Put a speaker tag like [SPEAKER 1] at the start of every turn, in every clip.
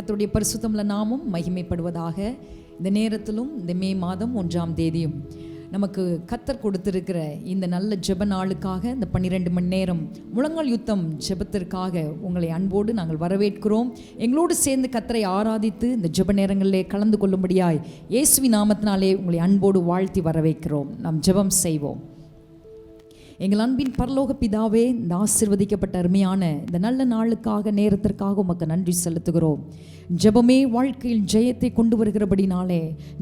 [SPEAKER 1] கர்த்தருடைய பரிசுத்தமுள்ள நாமம் மகிமைப்படுவதாக. இந்த நேரத்திலும் இந்த மே மாதம் 1ஆம் தேதியும் நமக்கு கர்த்தர் கொடுத்திருக்கிற இந்த நல்ல ஜெப நாளுக்காக இந்த 12 மணி நேரம் முழங்கால் யுத்தம் ஜெபத்திற்காக உங்களை அன்போடு நாங்கள் வரவேற்கிறோம். எங்களோடு சேர்ந்து கர்த்தரை ஆராதித்து இந்த ஜெப நேரங்களிலே கலந்து கொள்ளும்படியாய் இயேசுவின் நாமத்தினாலே உங்களை அன்போடு வாழ்த்தி வரவேற்கிறோம். நாம் ஜெபம் செய்வோம். எங்கள் அன்பின் பரலோக பிதாவே, இந்த ஆசீர்வதிக்கப்பட்ட அருமையான இந்த நல்ல நாளுக்காக நேரத்திற்காக உமக்கு நன்றி செலுத்துகிறோம். ஜெபமே வாழ்க்கையில் ஜெயத்தை கொண்டு வருகிறபடினாலே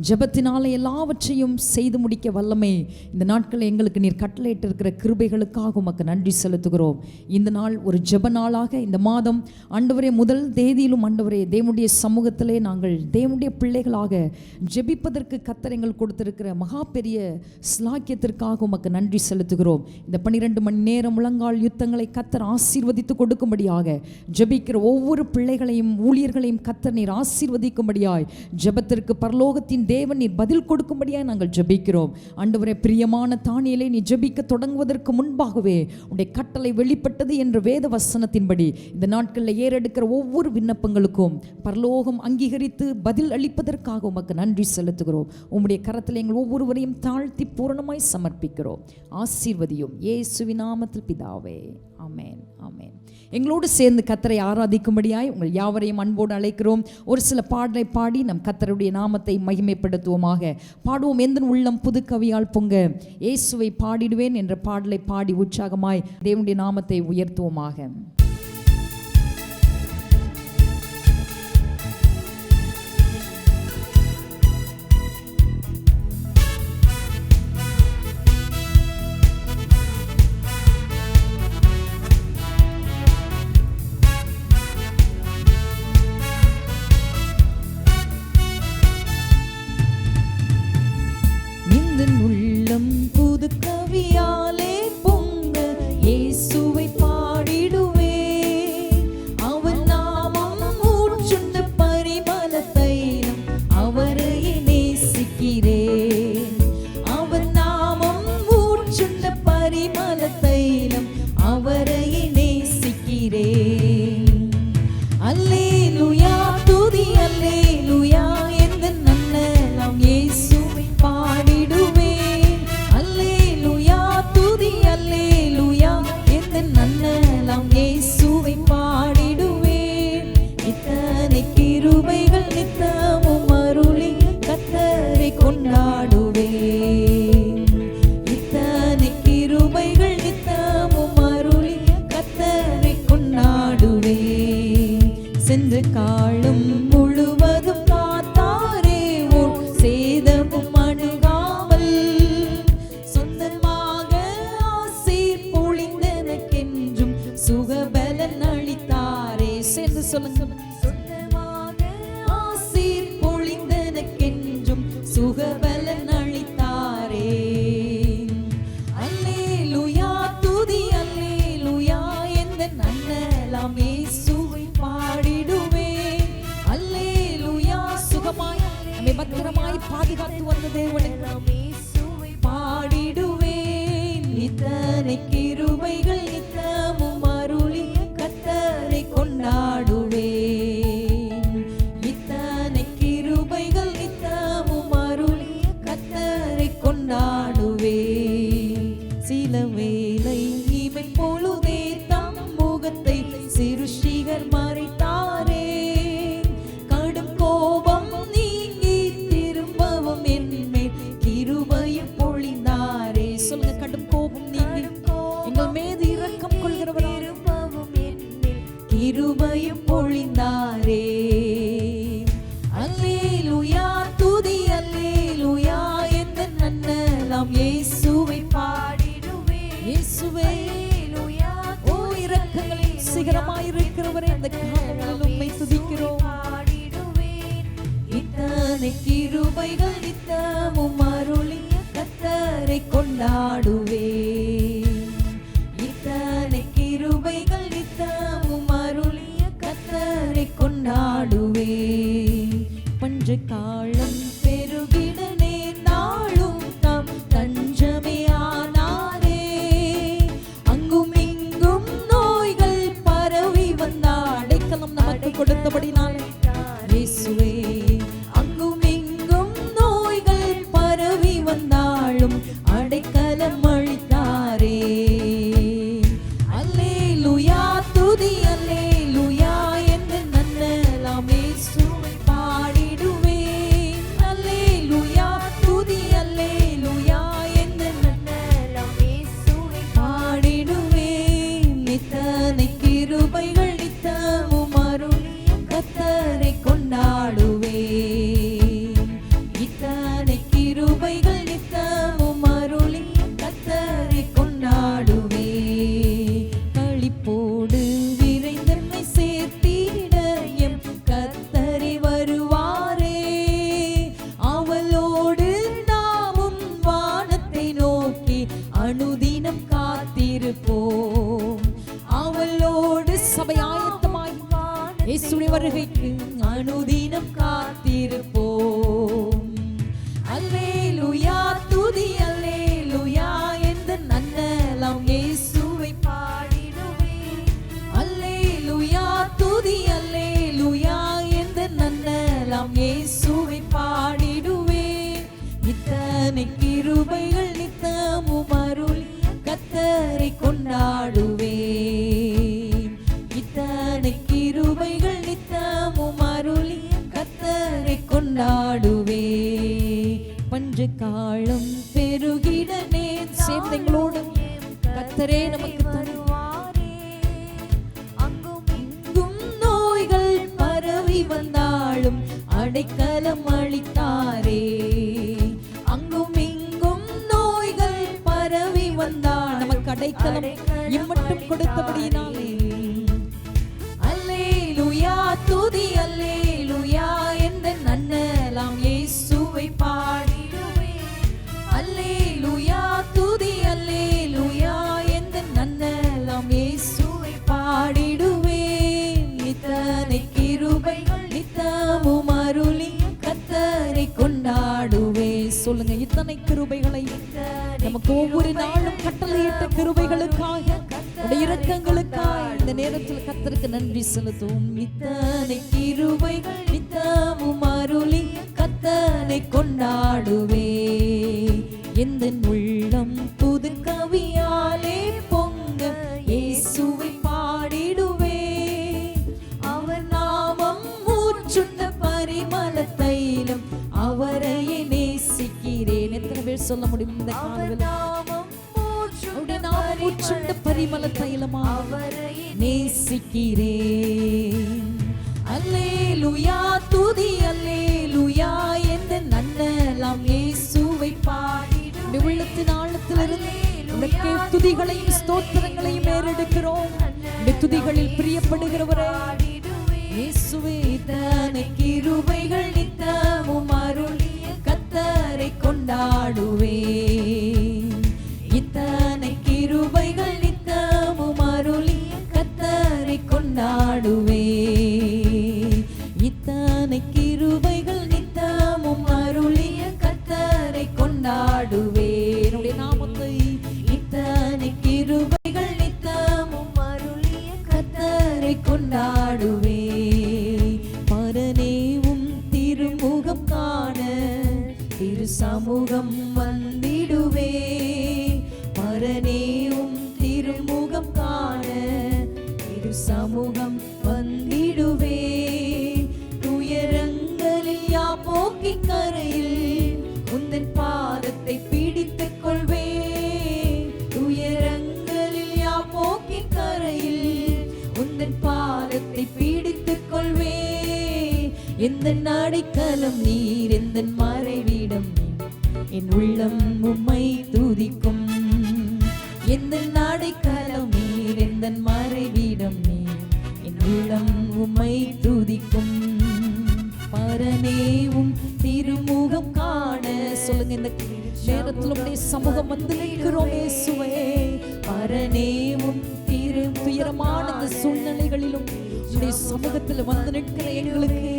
[SPEAKER 1] ஜெபத்தினாலே எல்லாவற்றையும் செய்து முடிக்க வல்லமே இந்த நாட்களில் எங்களுக்கு நீர் கட்டளையிட்டிருக்கிற கிருபைகளுக்காக உமக்கு நன்றி செலுத்துகிறோம். இந்த நாள் ஒரு ஜெப நாளாக இந்த மாதம் ஆண்டவரே முதல் தேதியிலும் ஆண்டவரே தேவனுடைய சமூகத்திலே நாங்கள் தேவனுடைய பிள்ளைகளாக ஜெபிப்பதற்கு கர்த்தர் எங்கள் கொடுத்திருக்கிற மகா பெரிய ஸ்லாக்கியத்திற்காக உமக்கு நன்றி செலுத்துகிறோம். இந்த 12 மணி நேரம் முழங்கால் யுத்தங்களை கர்த்தர் ஆசீர்வதித்து கொடுக்கும்படியாக ஜெபிக்கிற ஒவ்வொரு பிள்ளைகளையும் ஊழியர்களையும் கர்த்தர் நீர் ஆசீர்வதிக்கும்படியாய் ஜெபத்திற்கு பரலோகத்தின் தேவன் நீர் பதில் கொடுக்கும்படியாய் நாங்கள் ஜெபிக்கிறோம். ஆண்டவரே பிரியமான தானியேலே, நீ ஜெபிக்க தொடங்குவதற்கு முன்பாகவே உடைய கட்டளை வெளிப்பட்டது என்ற வேத வசனத்தின்படி இந்த நாட்களில் ஏறெடுக்கிற ஒவ்வொரு விண்ணப்பங்களுக்கும் பரலோகம் அங்கீகரித்து பதில் அளிப்பதற்காக உமக்கு நன்றி செலுத்துகிறோம். உம்முடைய கரத்தில் எங்கள் ஒவ்வொருவரையும் தாழ்த்தி பூரணமாய் சமர்ப்பிக்கிறோம். ஆசீர்வதியும் இயேசுவின் நாமத்தில் பிதாவே, ஆமென், ஆமென். எங்களோடு சேர்ந்து கர்த்தரை ஆராதிக்கும்படியாய் உங்கள் யாவரையும் அன்போடு அழைக்கிறோம். ஒரு சில பாடலை பாடி நம் கர்த்தருடைய நாமத்தை மகிமைப்படுத்துவோமாக. பாடுவோம். எந்த உள்ளம் புது கவியால் பொங்க இயேசுவை பாடிடுவேன் என்ற பாடலை பாடி உற்சாகமாய் தேவனுடைய நாமத்தை உயர்த்துவோமாக. உள்ளம் புது கவியாலே பொங்க இயேசுவை பாடிடுவேன். அவர் நாமம் ஊற்றுண்ட பரிமள தைலம், அவரையே நேசிக்கிறேன். அவர் நாமம் ஊற்றுண்ட பரிமள தைலம், அவரையே நேசிக்கிறேன். அல்லேலூயா துதி அல்லேலூயா, எந்த நன்னலாம் இயேசுவை பாடிடுவேன். அல்லேலூயா துதி அல்லேலூயா, எந்த நன்னலாம் இயேசுவை பாடிடுவேன். இத்தனை கிருபைகள் நித்தமும் அருளி கர்த்தரை கொண்டாடுவேன். இத்தனை கிருபைகள் நித்தமும் அருளி கர்த்தரை கொண்டாடுவேன். சென்ற காலம் முழுவதும் காத்தாரே, ஓர் சேதமும் அணுகாமல் சொந்தமாக ஆசீர் பொழிந்தனக்கென்றும் சுகபலன் அளித்தாரே. சேர்ந்து சொல்லுங்க. சொந்தமாக ஆசீர் பொழிந்தனக்கென்றும் சுகபலன் அளித்தாரே. அல்லேலூயா துதி அல்லேலூயா, எந்த நன்னலாம் இயேசுவை பாடிடுவேன். அல்லேலூயா சுகமாய் நம்மை பத்திரமாய் பாதுகாத்து வந்த தேவனை இயேசுவை பாடிடுவேன். இத்தனை கிருபைகள் நித்தமும் அருளி கர்த்தரை கொண்டாடுவேன். இத்தனை கிருபைகள் நித்தமும் அருளி கர்த்தரை கொண்டாடுவேன். சில வேளை இமை பொழுதே தம் முகத்தை சிருஷ்டிகர் மறைத்தாரே. கடும் கோபம் நீங்கி திரும்பவும் என்மேல் கிருபையும் பொழிந்தாரே. சொல்லுங்க. கடும் கோபம் நீங்கி எங்கள் மீது இரக்கம் கொள்கிறவரா, கிருபையும் பொழிந்தாரே. அல்லேலூயா துதி அல்லேலூயா, எந்த நன்னலாம் இயேசுவை பாடிடுவேன். இயேசுவே ஓ இரக்கங்களின் சிகரமாயிருக்கிறவரே, அந்த காலங்களில் உம்மை துதிக்கிறோம். இத்தனை கிருபைகள் நித்தமும் அருளி கர்த்தரை கொண்டாடுவேன். இத்தனை கிருபைகள் நித்தமும் அருளி கர்த்தரை கொண்டாடுவேன். பஞ்ச காலம் பெருகிட நேர்ந்தாலும் தம் தஞ்சமே ஆனாரே. அங்கும் இங்கும் நோய்கள் பரவி வந்த அடைக்கலம் நமக்கு கொடுத்தபடினாலே கிருபைகள் நித்தமும் அருளி கர்த்தரை கொண்டாடுவே. களிப்போடு விரைந்தன்மை சேர்த்திட எம் கர்த்தரை வருவாரே. அவளோடு நாமும் வானத்தை நோக்கி அனுதினம் காத்திருப்போம். அவளோடு சபை ஆயத்தமாய் இயேசுவின் வருகைக்கு அனுதினம் காத்திருப்போம். அல்லேலூயா துதி அல்லேலூயா எந்த நன்னலாம் இயேசுவை பாடிடுவே. அல்லேலூயா துதி அல்லேலூயா எந்த நன்னலாம் இயேசுவை பாடிடுவே. இத்தனை கிருபைகள் நித்தமும் அருளி கர்த்தரை கொண்டாடுவே. இத்தனை கிருபைகள் நித்தமும் அருளி கர்த்தரை கொண்டாடுவே. பஞ்ச காலம் பெருகிட நேர் சேர்ந்தங்களோடு கர்த்தரே நமக்கு தருவாரே. அங்கும் இங்கும் நோய்கள் பரவி வந்தாலும் அடைக்கலம் அளித்தாரே. அங்கும் இங்கும் நோய்கள் பரவி வந்தால் நமக்கு அடைக்கலம் இம்மட்டும் கொடுத்தபடியினாலே. அல்லேலூயா துதி அல்லேலூயா எந்த நன்னலாம் இயேசுவை பாடிடுவே. அல்லேலூயா துதி அல்லேலூயா எந்த நன்னலாம் இயேசுவை பாடிடுவே. இத்தனை கிருபைகள் நித்தமும் அருளி கர்த்தரை கொண்டாடுவே. சொல்லுங்க, இத்தனை கிருபைகளை நமக்கு ஒவ்வொரு நாளும் கட்டளையிட்ட கிருபைகளுக்காக இரக்கங்களுக்காக இந்த நேரத்தில் கர்த்தருக்கு நன்றி செலுத்துவோம். இத்தனை கிருபைகள் நித்தமும் அருளி கர்த்தரை கொண்டாடுவே. எந்த உள்ளம் புது கவியாலே பொங்க இயேசுவை பாடிடுவே. அவர் நாமம் மூச்சுண்ட பரிமள தைலம் அவரையே நேசிக்கிறேன். எத்தனை பேர் சொல்ல முடியும் இந்த காலத்தில் மூச்சுண்ட பரிமள தைலமா அவரையே நேசிக்கிறேன். அல்லேலூயா துதி அல்லேலூயா எந்த நன்னலாம் இயேசுவை பாடிடுவே. உள்ளத்தின் ஆழத்திலிருந்து உனக்கே துதிகளையும் ஸ்தோத்திரங்களையும் ஏறெடுக்கிறோம். இந்த துதிகளில் பிரியப்படுகிறவரே இயேசுவே. இத்தனை கிருபைகள் நித்தமும் அருளி கர்த்தரை கொண்டாடுவே. இத்தனை கிருபைகள் நித்தமும் அருளி கர்த்தரை கொண்டாடுவே. இத்தனை கிருபைகள் நித்தமும் அருளி கர்த்தரை கொண்டாடுவே. என்னுடைய நாமத்தை இத்தனை கிருபைகள் நித்தமும் அருளி கர்த்தரை கொண்டாடுவே. பரனேவும் திருமுகம் காண திரு சமூகம் வந்திடுவே. பரனேவும் திருமுகம் காண திரு சமூகம் வந்திடுவே. துயரங்களில் யாப்போக்கி கரையில் உந்தன் பாதத்தை பிடித்துக் கொள்வே. துயரங்களில் யாப்போக்கி கரையில் உந்தன் பாதத்தை பிடித்துக் கொள்வே. எந்த அடைக்கலம் நீர் எந்த மறைவிடம் என் உள்ளம் உம்மை துதிக்கும். எந்த அடைக்கலம் நீர் எந்த மறைவிடம் என் உள்ளம் உம்மை துதிக்கும். பரனேவும் திருமுகம் காண சொல்லுங்க, இந்த நேரத்தில் உடைய சமூகம் வந்து நிற்கிறோம் இயேசுவே. பரனேவும் துயரமான இந்த சூழ்நிலைகளிலும் உடைய சமூகத்தில் வந்து நிற்கிற எங்களுக்கு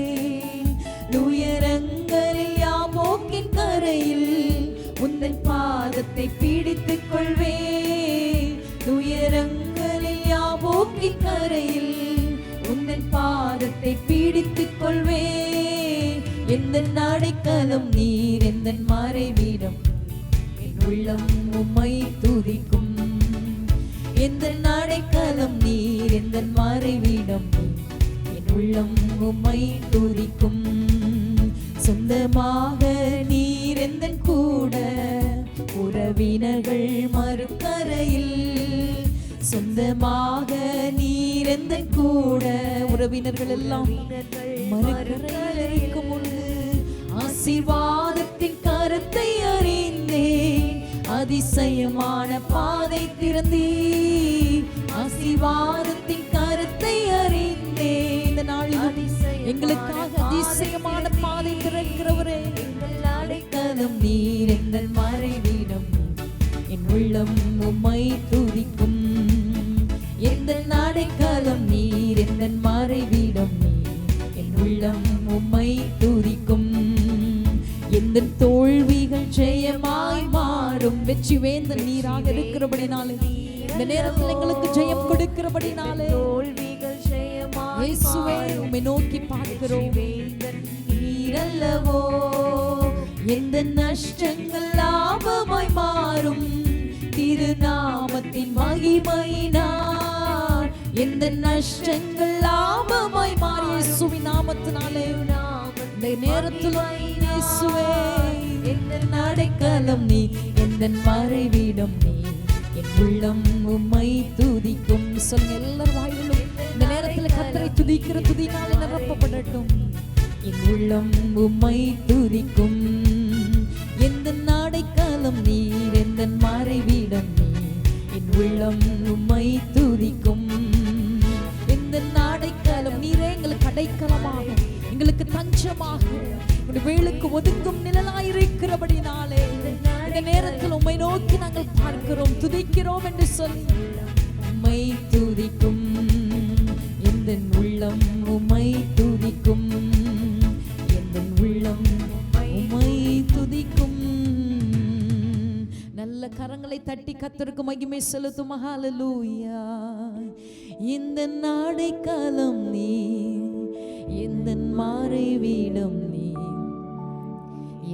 [SPEAKER 1] துயரங்களில் யாபோக்கின் கரையில் உந்தன் பாதத்தை பிடித்துக் கொள்வே. துயரங்களில் யாபோக்கின் கரையில் உந்தன் பாதத்தை பிடித்துக் கொள்வே. எந்த அடைக்கலம் நீர் எந்த மறைவிடம் என் உள்ளம் உம்மை துதிக்கும். எந்த அடைக்கலம் நீர் எந்த மறைவிடம் என் உள்ளம் உம்மை துதிக்கும். சொந்தமாக நீர் எந்த கூட உறவினர்கள் மறுக்கரையில். சொந்தமாக நீர் எந்த கூட உறவினர்கள் எல்லாம் மறுக்கரையில் இருக்கும் பொழுது ஆசீர்வாதத்தின் கரத்தை அறிந்து அதிசயமான பாதை திறந்தீ, ஆசீர்வாதத்தின் கருத்தை அறிந்தே. இந்த நாளில் எங்களுக்காக அதிசயமான பாதை திறக்கிறவரே, எங்கள் அடைக்கலம் நீர், எங்கள் மறைவிடம், என் உள்ளம் உம்மை துதிக்கும். எந்த அடைக்கலம் நீர், எந்த மறைவிடம் நீர், என் உள்ளம் உம்மை துதிக்கும். எந்த தோல்விகள் ஜெயமாய் மாறும், வெற்றி வேந்தன் நீராக இருக்கிறபடினாலே, இந்த நேரத்தில் எங்களுக்கு ஜெயம் கொடுக்கிறபடினாலே, தோல்விகள் ஜெயமாய் இயேசுவே உம்மை நோக்கி பார்க்கிறோம். நீரல்லவோ எந்த நஷ்டங்கள் லாபமாய் மாறும், திருநாமத்தின் மகிமையினால் எந்த நஷ்டங்கள் லாபமாய் மாறி இயேசுவின் நாமத்தினாலே இந்த நேரத்தில் இயேசுவே என் அடைக்கலம் நீ, எந்த மறைவிடம் நீ, என் உள்ளம் உம்மை துதிக்கும். சொல்லுங்க எல்லாரும் வாயிலும் இந்த நேரத்தில் கர்த்தரை துதிக்கிற துதினாலே நிரப்பப்படட்டும். என் உள்ளம் உம்மை துதிக்கும். எந்த அடைக்கலம் நீர், எந்த மறைவிடம் நீ, என் உள்ளம் உம்மை துதிக்கும். எந்த அடைக்கலம் நீரே எங்களுக்கு அடைக்கலமாக, எங்களுக்கு தஞ்சமாக, வேளுக்கு ஒதுங்கும் நிழலாயிருக்கிறபடினாலே இந்த நேரத்தில் உம்மை நோக்கி நாங்கள் பார்க்கிறோம், துதிக்கிறோம் என்று சொல்லி உம்மை துதிக்கும். எந்த உள்ளம் உம்மை துதிக்கும், எந்த உள்ளம் உம்மை துதிக்கும். நல்ல கரங்களை தட்டி கர்த்தருக்கு மகிமை செலுத்தும். ஹல்லேலூயா. இந்த அடைக்கலம் நீ, எந்த மறைவிடம் நீ,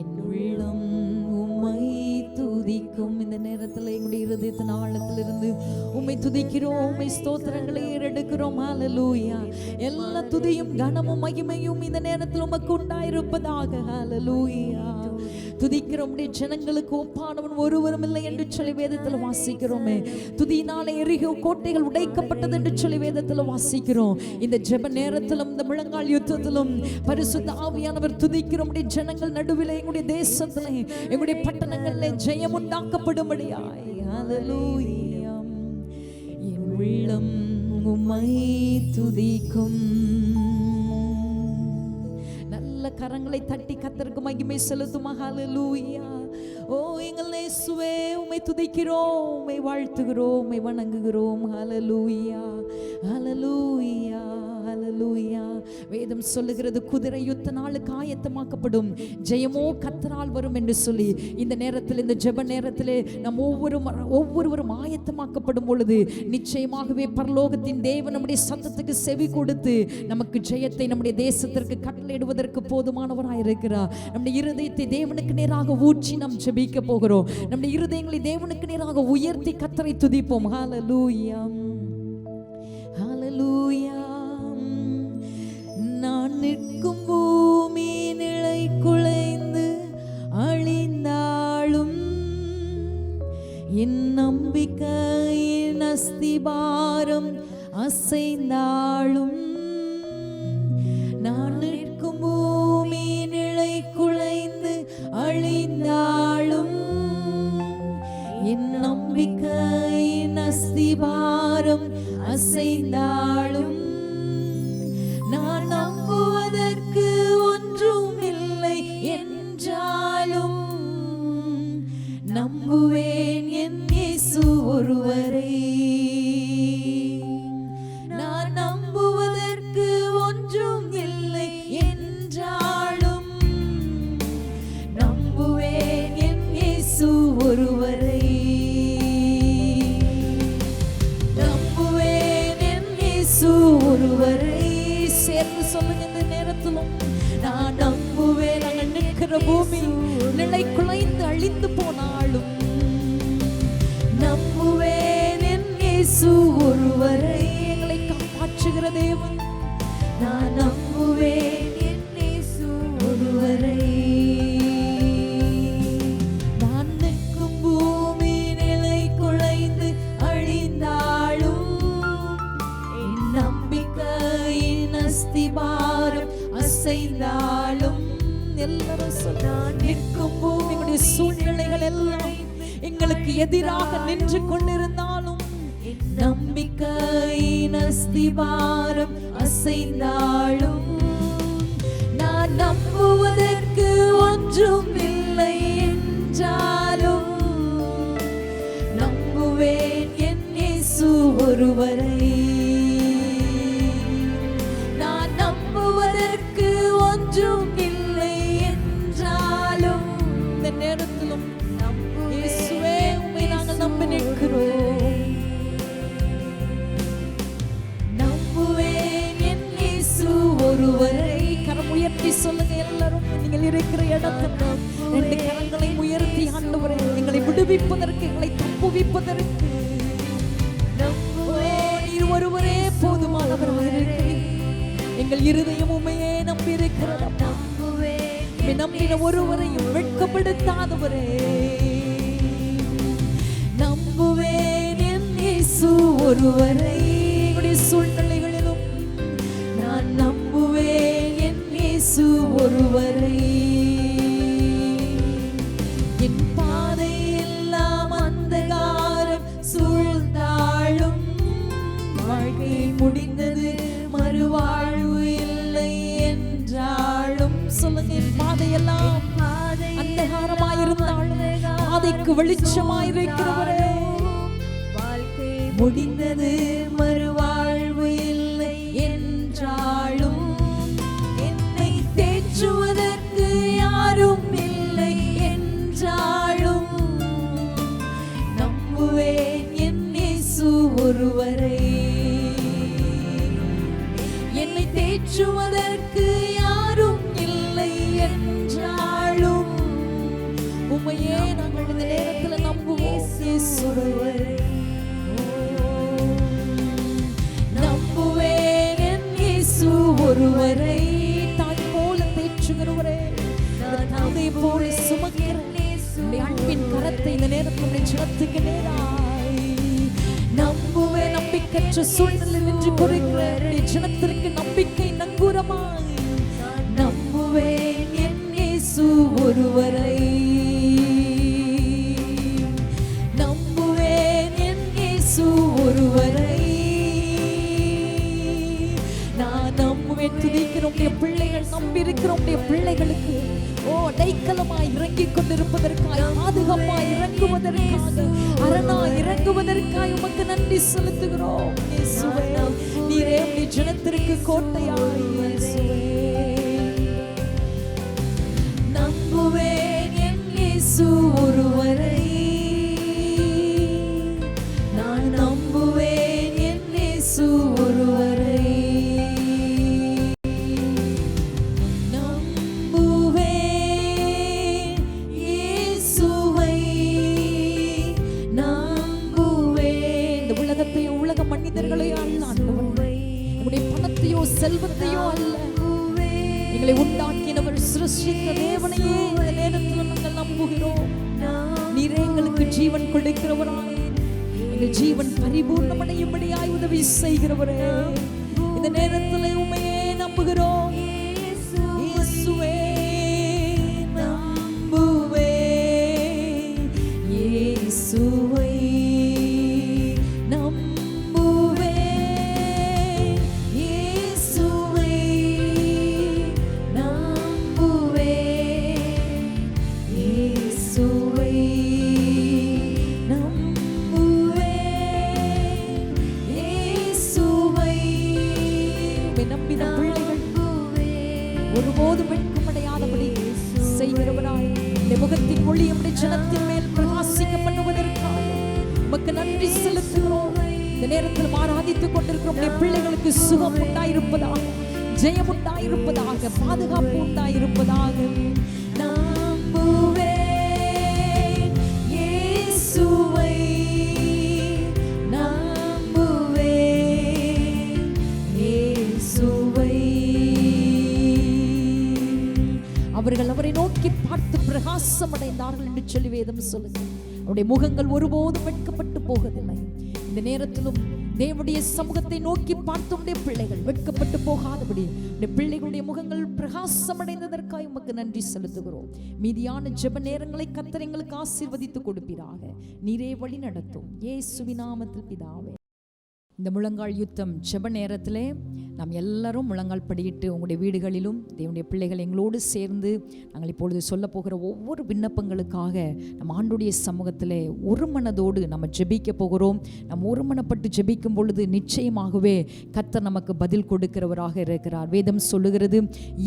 [SPEAKER 1] என் உள்ளம் உம்மை துதிக்கும். இந்த நேரத்தில் எங்களுடைய இருதயத்தின் ஆழத்திலிருந்து உம்மை துதிக்கிறோம், உம்மை ஸ்தோத்திரங்களை ஏறெடுக்கிறோம். ஹல்லேலூயா. எல்லா துதியும் கனமும் மகிமையும் இந்த நேரத்தில் உமக்கு உண்டாயிருப்பதாக. ஹல்லேலூயா. துதிக்கிற உம்முடைய ஜனங்களுக்கு ஒப்பானவன் ஒருவரும் இல்லை என்று சொல்லி வேதத்தில் வாசிக்கிறோமே. துதியினாலே எரிகோ கோட்டைகள் உடைக்கப்பட்டது என்று சொல்லி வேதத்தில் வாசிக்கிறோம். இந்த ஜெப நேரத்திலும் இந்த முழங்கால் யுத்தத்திலும் பரிசுத்த ஆவியானவர் துதிக்கிற உம்முடைய ஜனங்கள் நடுவில் எங்களுடைய தேசத்திலே எங்களுடைய பட்டணங்களிலே ஜெயம் உண்டாக்கப்படும்படியாய். ஹல்லேலூயா. என் உள்ளம் உம்மை துதிக்கும். கரங்களை தட்டி கர்த்தருக்கு மகிமை செலுத்தும். ஹல்லேலூயா. ஓ எங்கள் இயேசுவே உம்மை துதிக்கிறோம், உம்மை வாழ்த்துகிறோம், உம்மை வணங்குகிறோம். ஹல்லேலூயா, ஹல்லேலூயா, ஹல்லேலூயா. வேதம் சொல்லுகிறது குதிரை யுத்த நாளுக்கு ஆயத்தமாக்கப்படும், ஜெயமோ கர்த்தரால் வரும் என்று சொல்லி இந்த நேரத்தில் இந்த ஜெப நேரத்திலே நாம் ஒவ்வொருவரும் ஆயத்தமாக்கப்படும் பொழுது நிச்சயமாகவே பரலோகத்தின் தேவன் நம்முடைய சத்தத்துக்கு செவி கொடுத்து நமக்கு ஜெயத்தை நம்முடைய தேசத்திற்கு கட்டளையிடுவதற்கு போதுமானவராய் இருக்கிறார். நம்முடைய இருதயத்தை தேவனுக்கு நேராக ஊற்றி நாம் ஜெபிக்க போகிறோம். நம்முடைய இருதயங்களை தேவனுக்கு நேராக உயர்த்தி கர்த்தரை துதிப்போம். ஹல்லேலூயா, ஹல்லேலூயா. நான் நிற்கும் பூமி நிலை குலைந்து அழிந்தாலும் என் நம்பிக்கையின் அஸ்திபாரம் அசைந்தாலும், நான் நிற்கும் பூமி நிலை குலைந்து அழிந்தாலும் என் நம்பிக்கையின் அஸ்திபாரம் அசைந்தாலும், நான் நம்புவதற்கு ஒன்றும் இல்லை என்றாலும் நம்புவேன் என் இயேசு ஒருவரை. நான் நம்புவதற்கு ஒன்றும் இல்லை என்றாலும் நம்புவேன் என் இயேசு ஒருவரை. நம்புவேன் என் இயேசு ஒருவரை. சேர்ந்து சொல்லுங்க இந்த நேரத்திலும். நான் நம்புவேன். நாங்கள் நிற்கிற பூமி நிலை குலைந்து அழிந்து போனாலும் நம்புவேன் என் இயேசு ஒருவரை. எங்களை காப்பாற்றுகிற தேவன். நான் நம்புவேன் என் இயேசு ஒருவரை. நான் நிற்கும் பூமி நிலை குலைந்து அழிந்தாலும் என் நம்பிக்கையின் அஸ்திபாரம் அசைந்தாலும், எல்லாரும் சொல்ல நிற்கும் பூமி சூழ்நிலைகள் எல்லாம் எங்கள் எங்களுக்கு எதிராக நின்று கொண்டிருந்தாலும், நம்பிக்கையின் அஸ்திவாரம் அசைந்தாலும், நான் நம்புவதற்கு ஒன்றும் இல்லை என்றாலும், நம்புவேன் என் இயேசு ஒருவரை. நான் நம்புவதற்கு ஒன்றும் இல்லை என்றாலும், இந்த நேரத்திலும் இயேசுவே உம்மை நாங்கள் நம்பி நிற்கிறோம். நம்புவேன் என் இயேசு ஒருவரை. கரம் உயர்த்தி சொல்லுங்க எல்லாரும், நீங்கள் இருக்கிற இடத்துல 2 கரங்களை உயர்த்தி, ஆண்டவரே எங்களை விடுவிப்பதற்கு, எங்களை தப்புவிப்பதற்கு நீர் ஒருவரே போதுமானவராக இருக்கிறீர். எங்கள் இருதயம் உம்மையே நம்பி இருக்கிறது. நம்பின ஒருவரையும் வெட்கப்படுத்தாதவரே. நம்புவேன் என் இயேசு ஒருவரை. என்னுடைய சூழ்நிலைகளிலும் நான் நம்புவேன் என் இயேசு ஒருவரை. என் பாதை எல்லாம் அந்தகாரம் சூழ்ந்தாலும், வாழ்க்கை முடிந்தது மறுவாழ்வு இல்லை என்றாலும். சொல்லுங்க, என் பாதையெல்லாம் அந்தகாரமாயிருந்தாலும் பாதைக்கு வெளிச்சமாயிருக்கிறவரே. வாழ்க்கை முடிந்தது மறுவாழ்வு இல்லை என்றாலும், என்னை தேற்றுவதற்கு யாரும் இல்லை என்றாலும், நம்புவேன் என் இயேசு ஒருவரை. என்னை தேற்றுவதற்கு யாரும் இல்லை என்றாலும், உம்மையே நாங்கள் இந்த நேரத்தில் நம்புவோம் இயேசு ஒருவரை. நம்புவேன் என் இயேசு ஒருவரை. தாய் போல தேற்றுகிறவரே, தந்தை போல சுமக்கிற அன்பின் கரத்தை இந்த நேரத்தில் சினத்துக்கு நேராய் நம்புவேன். நம்பிக்கற்ற சூழ்நிலை நின்று கொடுக்கிற ஜனத்திற்கு நம்பிக்கை நங்கூரமாய் நம்புவேன் என் இயேசு ஒருவரை. நம்புவேன் என் இயேசு ஒருவரை. நான் நம்புவேன். துதிக்கிற உடைய பிள்ளைகள், நம்பி இருக்கிற உடைய பிள்ளைகளுக்கு அடைக்கலமாய் இறங்கிக் கொண்டிருப்பதற்காய், பாதுகாப்பாய் இறங்குவதற்காக, அரணாய் இறங்குவதற்காய் உமக்கு நன்றி செலுத்துகிறோம். நீரே உடைய ஜனத்திற்கு கோட்டையாய். நம்புவேன் என் இயேசு ஒருவரை. நான் நம்புவேன் என் இயேசு ஒருவரை. செல்வத்தையோ அல்ல, எங்களை உண்டாக்கினவர் சிருஷ்டித்த தேவனையே இந்த நேரத்தில் நாங்கள் நம்புகிறோம். நீரே எங்களுக்கு ஜீவன் கொடுக்கிறவராய், எங்கள் ஜீவன் பரிபூர்ணமடையும்படியாய் உதவி செய்கிறவரே. இந்த நேரத்தில் உம்மையே நம்புகிறோம். இயேசுவே நம்புவே, இயேசுவை ஒருபோதும் வெட்கமடையாதபடி செய்கிறவராய், இந்த முகத்தின் ஒளி நம்முடைய ஜனத்தின் மேல் பிரகாசிக்க பண்ணுவதற்காக உமக்கு நன்றி செலுத்துகிறோம். இந்த நேரத்தில் ஆராதித்துக் கொண்டிருக்கிற பிள்ளைகளுக்கு சுகம் உண்டாயிருப்பதாக, ஜெயம் உண்டாயிருப்பதாக, பாதுகாப்பு உண்டாயிருப்பதாக. நம்புவேன் இயேசுவை, நம்புவேன் இயேசுவை. அவர்கள் அவரை நோக்கி பார்த்து பிரகாசம் அடைந்தார்கள் என்று சொல்லி வேதம் சொல்லுங்க. அவருடைய முகங்கள் ஒருபோதும் வெட்கப்பட்டு போவதில்லை. இந்த நேரத்திலும் தேவனுடைய சமூகத்தை நோக்கி பார்த்த உடைய பிள்ளைகள் வெட்கப்பட்டு போகாதபடி உடைய பிள்ளைகளுடைய முகங்கள் பிரகாசம் அடைந்ததற்காக உமக்கு நன்றி செலுத்துகிறோம். மீதியான ஜெப நேரங்களை கர்த்தர் எங்களுக்கு ஆசீர்வதித்து கொடுப்பீராக. நீரே வழி நடத்தும். இயேசுவின் நாமத்தில் பிதாவே. இந்த முழங்கால் யுத்தம் ஜெப நேரத்திலே நாம் எல்லாரும் முழங்கால் படியிட்டு உங்களுடைய வீடுகளிலும் தேவனுடைய பிள்ளைகள் எங்களோடு சேர்ந்து நாங்கள் இப்பொழுது சொல்ல போகிற ஒவ்வொரு விண்ணப்பங்களுக்காக நம்ம ஆண்டுடைய சமூகத்திலே ஒரு மனதோடு நம்ம ஜெபிக்க போகிறோம். நம்ம ஒருமனப்பட்டு ஜெபிக்கும் பொழுது நிச்சயமாகவே கர்த்தர் நமக்கு பதில் கொடுக்கிறவராக இருக்கிறார். வேதம் சொல்லுகிறது,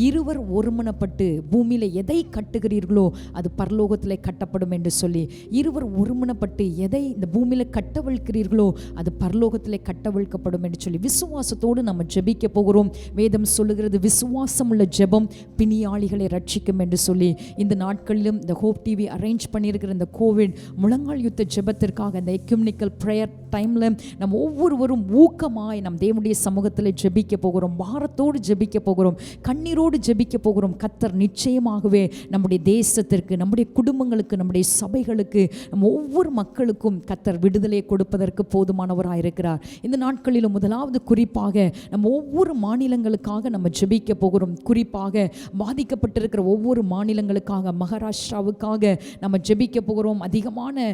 [SPEAKER 1] இருவர் ஒருமனப்பட்டு பூமியில எதை கட்டுகிறீர்களோ அது பரலோகத்திலே கட்டப்படும் என்று சொல்லி, இருவர் ஒருமனப்பட்டு எதை இந்த பூமியில கட்டவிழ்க்கிறீர்களோ அது பரலோகத்திலே கட்டவிழ்க்கப்படும் என்று சொல்லி விசுவாசத்தோடு நம்ம ஜெபிக்க போகிறோம். வேதம் சொல்லுகிறது, விசுவாசம் உள்ள ஜெபம் பிணியாளிகளை ரட்சிக்கும் என்று சொல்லி. இந்த நாட்களிலும் இந்த ஹோப் டிவி அரேஞ்ச் பண்ணியிருக்கிற இந்த கோவிட் முழங்கால் யுத்த ஜெபத்திற்காக இந்த எக்யூமெனிக்கல் ப்ரேயர் டைமில் நம்ம ஒவ்வொருவரும் ஊக்கமாய் நம் தேவனுடைய சமூகத்தில் ஜெபிக்க போகிறோம். பாரத்தோடு ஜெபிக்க போகிறோம், கண்ணீரோடு ஜெபிக்க போகிறோம். கர்த்தர் நிச்சயமாகவே நம்முடைய தேசத்திற்கு, நம்முடைய குடும்பங்களுக்கு, நம்முடைய சபைகளுக்கு, நம்ம ஒவ்வொரு மக்களுக்கும் கர்த்தர் விடுதலை கொடுப்பதற்கு போதுமானவராக இருக்கிறார். இந்த நாட்களிலும் முதலாவது குறிப்பாக நம்ம ஒவ்வொரு மாநிலங்களுக்காக நம்ம ஜெபிக்க போகிறோம். குறிப்பாக பாதிக்கப்பட்டிருக்கிற ஒவ்வொரு மாநிலங்களுக்காக, மகாராஷ்டிராவுக்காக நம்ம ஜெபிக்க போகிறோம். அதிகமான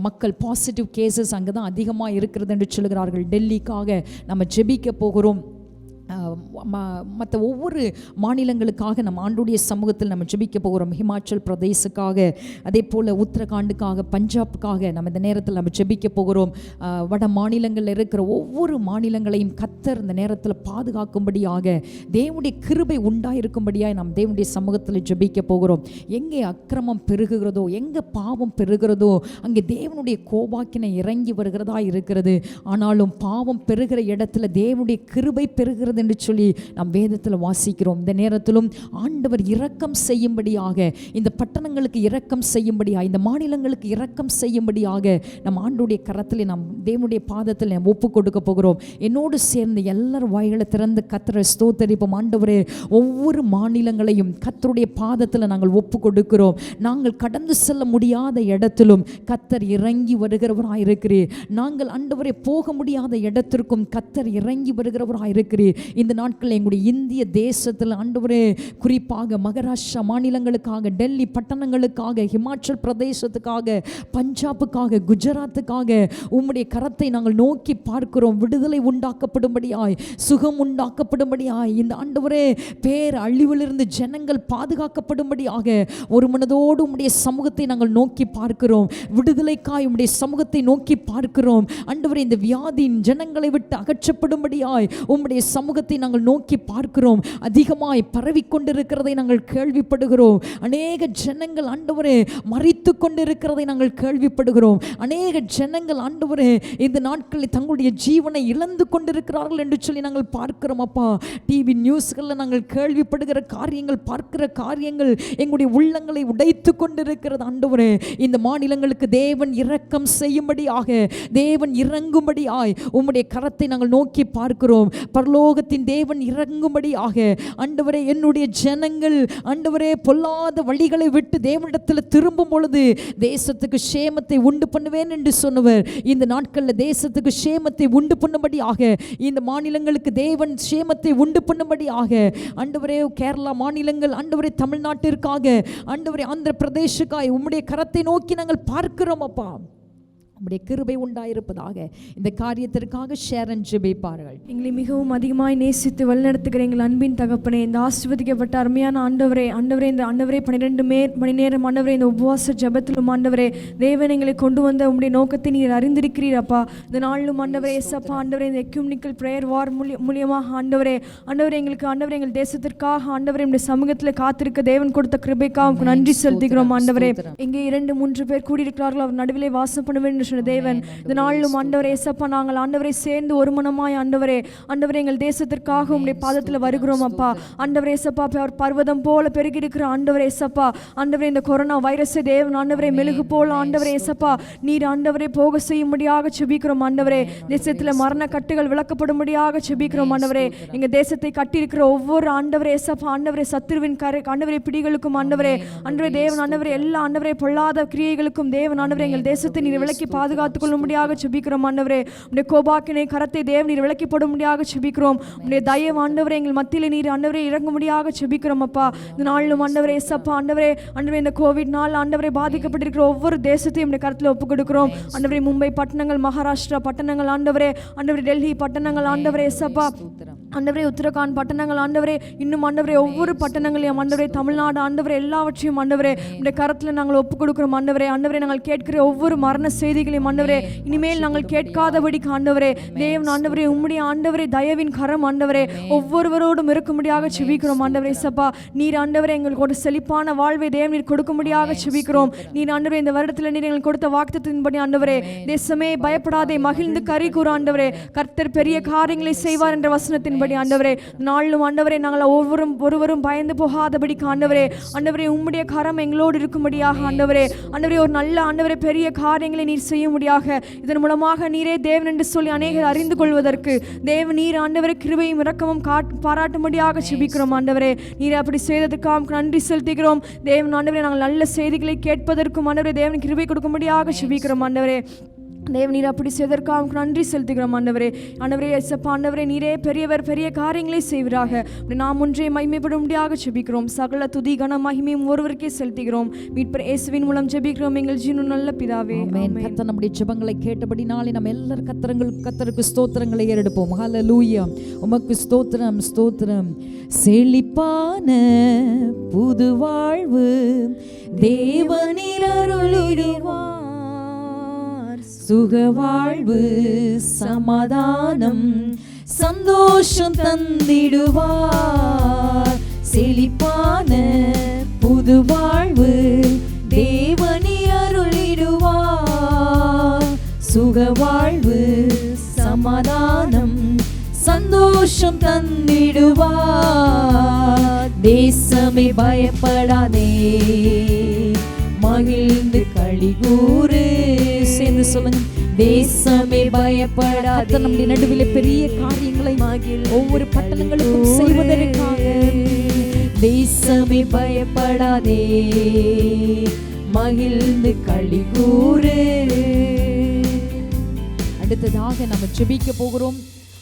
[SPEAKER 1] மக்கள் பாசிட்டிவ் கேசஸ் அங்கே தான் அதிகமாக இருக்கிறது என்று சொல்கிறார்கள். டெல்லிக்காக நம்ம ஜெபிக்க போகிறோம். மற்ற ஒவ்வொரு மாநிலங்களுக்காக நம்ம ஆண்டுடைய சமூகத்தில் நம்ம ஜெபிக்க போகிறோம். ஹிமாச்சல் பிரதேசுக்காக, அதே போல் உத்தரகாண்டுக்காக, பஞ்சாப்புக்காக நம்ம இந்த நேரத்தில் நம்ம ஜெபிக்க போகிறோம். வட மாநிலங்களில் இருக்கிற ஒவ்வொரு மாநிலங்களையும் கர்த்தர் இந்த நேரத்தில் பாதுகாக்கும்படியாக, தேவனுடைய கிருபை உண்டாயிருக்கும்படியாக நாம் தேவனுடைய சமூகத்தில் ஜெபிக்க போகிறோம். எங்கே அக்கிரமம் பெருகுகிறதோ, எங்கே பாவம் பெருகிறதோ அங்கே தேவனுடைய கோபாக்கினை இறங்கி வருகிறதா இருக்கிறது. ஆனாலும் பாவம் பெருகிற இடத்துல தேவனுடைய கிருபை பெருகிறது என்று சொல்லி நாம் வேதத்தில் வாசிக்கிறோம். இந்த நேரத்திலும் ஆண்டவர் இரக்கம் செய்யும்படியாக, இந்த பட்டணங்களுக்கு இரக்கம் செய்யும்படியாக, இந்த மாநிலங்களுக்கு இரக்கம் செய்யும்படியாக நம் ஆண்டுடைய கரத்தில் நாம் தேவனுடைய பாதத்தில் நாம் ஒப்பு கொடுக்க போகிறோம். என்னோடு சேர்ந்து எல்லாரும் வாய்களை திறந்து கர்த்தரை ஸ்தோத்தரிப்போம். ஆண்டவரே, ஒவ்வொரு மாநிலங்களையும் கர்த்தருடைய பாதத்தில் நாங்கள் ஒப்பு கொடுக்கிறோம். நாங்கள் கடந்து செல்ல முடியாத இடத்திலும் கர்த்தர் இறங்கி வருகிறவராக இருக்கிறீர். நாங்கள் ஆண்டவரே போக முடியாத இடத்திற்கும் கர்த்தர் இறங்கி வருகிறவராக இருக்கிறீர். இந்த நாட்களில் எங்களுடைய இந்திய தேசத்தில் ஆண்டவரே, குறிப்பாக மகாராஷ்டிரா மாநிலங்களுக்காக, டெல்லி பட்டணங்களுக்காக, ஹிமாச்சல் பிரதேசத்துக்காக, பஞ்சாபுக்காக, குஜராத்துக்காக உம்முடைய கரத்தை நாங்கள் நோக்கி பார்க்கிறோம். விடுதலை உண்டாக்கப்படும்படியாய், சுகம் உண்டாக்கப்படும்படியாய், இந்த ஆண்டவரே பேர் அழிவிலிருந்து ஜனங்கள் பாதுகாக்கப்படும்படியாக ஒரு மனதோடு உம்முடைய சமூகத்தை நாங்கள் நோக்கி பார்க்கிறோம். விடுதலைக்காய் உம்முடைய சமூகத்தை நோக்கி பார்க்கிறோம். ஆண்டவரே, இந்த வியாதியின் ஜனங்களை விட்டு அகற்றப்படும்படியாய் உம்முடைய சமூகத்தை நாங்கள் நோக்கி பார்க்கிறோம். அதிகமாய் பரவி கொண்டிருக்கிறதை நாங்கள் கேள்விப்படுகிறோம். அநேக ஜனங்கள் ஆண்டவரே மரித்து கொண்டிருக்கிறதை நாங்கள் கேள்விப்படுகிறோம். அநேக ஜனங்கள் ஆண்டவரே இந்த நாட்களில் தங்களுடைய ஜீவனை இழந்து கொண்டிருக்கிறார்கள் என்று சொல்லி நாங்கள் பார்க்கிறோம். அப்பா, டிவி நியூஸ்களில் நாங்கள் கேள்விப்படுகிற காரியங்கள், பார்க்கிற காரியங்கள் எங்களுடைய உள்ளங்களை உடைத்து கொண்டிருக்கிறது. ஆண்டவரே, இந்த மாநிலங்களுக்கு தேவன் இரக்கம் செய்யும்படியாக, தேவன் இறங்கும்படியாய் உம்முடைய கரத்தை நாங்கள் நோக்கி பார்க்கிறோம். பரலோகத்தின் தேவன் இறங்கும்படியாக ஆண்டவரே, என்னுடைய ஜனங்கள் ஆண்டவரே பொல்லாத வழிகளை விட்டு தேவனிடத்தில் திரும்பும் பொழுது தேசத்துக்கு சேமத்தை உண்டு பண்ணுவேன் என்று சொன்னவர், இந்த நாட்களில் தேசத்துக்கு சேமத்தை உண்டு பண்ணும்படியாக, இந்த மாநிலங்களுக்கு தேவன் சேமத்தை உண்டு பண்ணும்படியாக, ஆண்டவரே கேரளா மாநிலங்கள், ஆண்டவரே தமிழ்நாட்டிற்காக, ஆண்டவரே ஆந்திர பிரதேசுக்காய் உம்முடைய கரத்தை நோக்கி நாங்கள் பார்க்கிறோம். அப்பா, உம்முடைய கிருபை உண்டாயிருப்பதாக. இந்த காரியத்திற்காக ஷேரன் ஜெபிப்பார்கள்.
[SPEAKER 2] எங்களை மிகவும் அதிகமாய் நேசித்து வழிநடத்துகிற எங்கள் அன்பின் தகப்பனே, இந்த ஆசீர்வதிக்கப்பட்ட அருமையான ஆண்டவரே, இந்த ஆண்டவரே 12 மணி நேரம் ஆண்டவரே இந்த உபவாச ஜெபத்திலும் ஆண்டவரே தேவன் எங்களை கொண்டு வந்த உம்முடைய நோக்கத்தை நீர் அறிந்திருக்கிறீர். அப்பா, இந்த நாளிலும் ஆண்டவரே எஸ்அப்பா ஆண்டவரே இந்த எக்யூமெனிக்கல் பிரேயர் வார் மூலியமாக ஆண்டவரே எங்களுக்கு ஆண்டவரே எங்கள் தேசத்திற்காக ஆண்டவரே இந்த சமூகத்தில் காத்திருக்க தேவன் கொடுத்த கிருபைக்காக நன்றி செலுத்துகிறோம். ஆண்டவரே, இங்கே 2-3 பேர் கூடியிருக்கிறார்கள், அவர் நடுவிலே வாசம் பண்ண வேண்டும் தேவன். இந்த நாளிலும் ஆண்டவரே எஸ்அப்பா நாங்கள் ஆண்டவரை சேர்ந்து ஒரு மனமாய் ஆண்டவரே எங்கள் தேசத்திற்காக உம்முடைய பாதத்தில் வருகிறோம். அப்பா, ஆண்டவரே எஸ்அப்பா பர்வதம் போல பெருகி இருக்கிற ஆண்டவரே எஸ்அப்பா ஆண்டவரே இந்த கொரோனா வைரஸை தேவன் ஆண்டவரே மெழுகு போல ஆண்டவரே எஸ்அப்பா நீர் ஆண்டவரே போக செய்யும்படியாக செபிக்கிறோம். ஆண்டவரே, தேசத்தில் மரண கட்டுகள் விளக்கப்படும்படியாக செபிக்கிறோம். ஆண்டவரே, எங்க தேசத்தை கட்டியிருக்கிற ஒவ்வொரு ஆண்டவரே எஸ்அப்பா ஆண்டவரே சத்துருவின் ஆண்டவரே பிடிகளுக்கும் ஆண்டவரே தேவன் ஆண்டவரே எல்லா ஆண்டவரே பொல்லாத கிரியைகளுக்கும் தேவன் ஆண்டவரே எங்கள் தேசத்தை நீர் விலக்கி பாதுகாத்துக் கொள்ளும்படியாக ஜெபிக்கிறோம் ஆண்டவரே. உம்முடைய கோபாக்கினை கரத்தை தேவன் நீர் விலக்கி போடும்படியாக ஜெபிக்கிறோம். உம்முடைய தயவு ஆண்டவரே எங்கள் மத்தியில் நீர் ஆண்டவரே இறங்கும்படியாக ஜெபிக்கிறோம் அப்பா. இந்த நாளிலும் ஆண்டவரே இயேசப்பா ஆண்டவரே இந்த கோவிட் நாள் ஆண்டவரே பாதிக்கப்பட்டிருக்கிற ஒவ்வொரு தேசத்தையும் உம்முடைய கரத்தில் ஒப்புக் கொடுக்கிறோம் ஆண்டவரே. மும்பை பட்டணங்கள், மகாராஷ்டிரா பட்டணங்கள் ஆண்டவரே, டெல்லி பட்டணங்கள் ஆண்டவரே இயேசப்பா ஆண்டவரே, உத்தரகாண்ட் பட்டணங்கள் ஆண்டவரே, இன்னும் ஆண்டவரே ஒவ்வொரு பட்டணங்களையும் ஆண்டவரே, தமிழ்நாடு ஆண்டவரே எல்லாவற்றையும் ஆண்டவரே உம்முடைய கரத்தில் நாங்கள் ஒப்புக் கொடுக்கிறோம் ஆண்டவரே. நாங்கள் கேட்கிற ஒவ்வொரு மரண செய்திகளையும் ஆண்டவரே இனிமேல் நாங்கள் கேட்காதபடிக்கு ஆண்டவரே தேவன் ஆண்டவரே உம்முடைய ஆண்டவரே தயவின் கரம் ஆண்டவரே ஒவ்வொருவரோடும் இருக்கும்படியாக செபிக்கிறோம் ஆண்டவரே. சப்பா நீர் ஆண்டவரே எங்களுக்கு ஒரு செழிப்பான வாழ்வை தேவன் நீர் கொடுக்கும்படியாக செபிக்கிறோம். நீர் ஆண்டவரே இந்த வருடத்தில் நீர் எங்களுக்கு கொடுத்த வாக்குத்தத்தின்படி ஆண்டவரே, தேசமே பயப்படாதே மகிழ்ந்து கரி கூற ஆண்டவரே, கர்த்தர் பெரிய காரியங்களை செய்வார் என்ற வசனத்தின்படி ஆண்டவரே நாளும் ஆண்டவரே நாங்கள் ஒருவரும் பயந்து போகாதபடிக்கு ஆண்டவரே உம்முடைய கரம் எங்களோடு இருக்கும்படியாக ஆண்டவரே ஒரு நல்ல ஆண்டவரே பெரிய காரியங்களை நீர் செய்யும்படியாக, இதன் மூலமாக நீரே தேவன் என்று சொல்லி அநேகர் அறிந்து கொள்வதற்கு தேவன் நீர் ஆண்டவரே கிருபையும் இரக்கமும் பாராட்டும்படியாக செபிக்கிறோம் ஆண்டவரே. நீர் அப்படி செய்ததற்காக நன்றி செலுத்துகிறோம் தேவன் ஆண்டவரே. நாங்கள் நல்ல செய்திகளை கேட்பதற்கும் ஆண்டவரே தேவன் கிருபை கொடுக்கும்படியாக செபிக்கிறோம் ஆண்டவரே. தேவன் நீர் அப்படி செய்ததற்காக நன்றி செலுத்துகிறோம் ஆண்டவரே. இயேசப்பா ஆண்டவரே நீரே பெரியவர், பெரிய காரியங்களை செய்வீராக. நாம் ஒன்றே மகிமைப்படும்படியாக ஜெபிக்கிறோம். சகல துதி கன மகிமையும் ஒருவருக்கே செலுத்துகிறோம். மீட்பர் இயேசுவின் மூலம் ஜெபிக்கிறோம் எங்கள் ஜீவனுள்ள நல்ல பிதாவே. ஆமென்.
[SPEAKER 1] கர்த்தர் நம்முடைய ஜெபங்களை கேட்டபடினாலே நம்ம எல்லாரும் கர்த்தருக்கு ஸ்தோத்திரங்களை ஏறெடுப்போம். ஹல்லேலூயா. உமக்கு ஸ்தோத்திரம், ஸ்தோத்திரம். செழிப்பான புது வாழ்வு தேவனீர் அருளிடுவார், சுகவாழ்வு சமாதானம் சந்தோஷம் தந்திடுவார். செழிப்பான புது வாழ்வு தேவனீர் அருளிடுவார், சுகவாழ்வு சமாதானம் சந்தோஷம் தந்திடுவார். தேசமே பயப்படாதே மகிழ்ந்து களிகூறு. சேர்ந்து சொல்லுங்க, தேசமே பயப்படாதே. நம்முடைய நடுவில் பெரிய காரியங்களை ஒவ்வொரு பட்டணங்களுக்கும் செய்வதற்காக தேசமே பயப்படாதே மகிழ்ந்து களிகூறு. அடுத்ததாக நம்ம ஜெபிக்க போகிறோம்.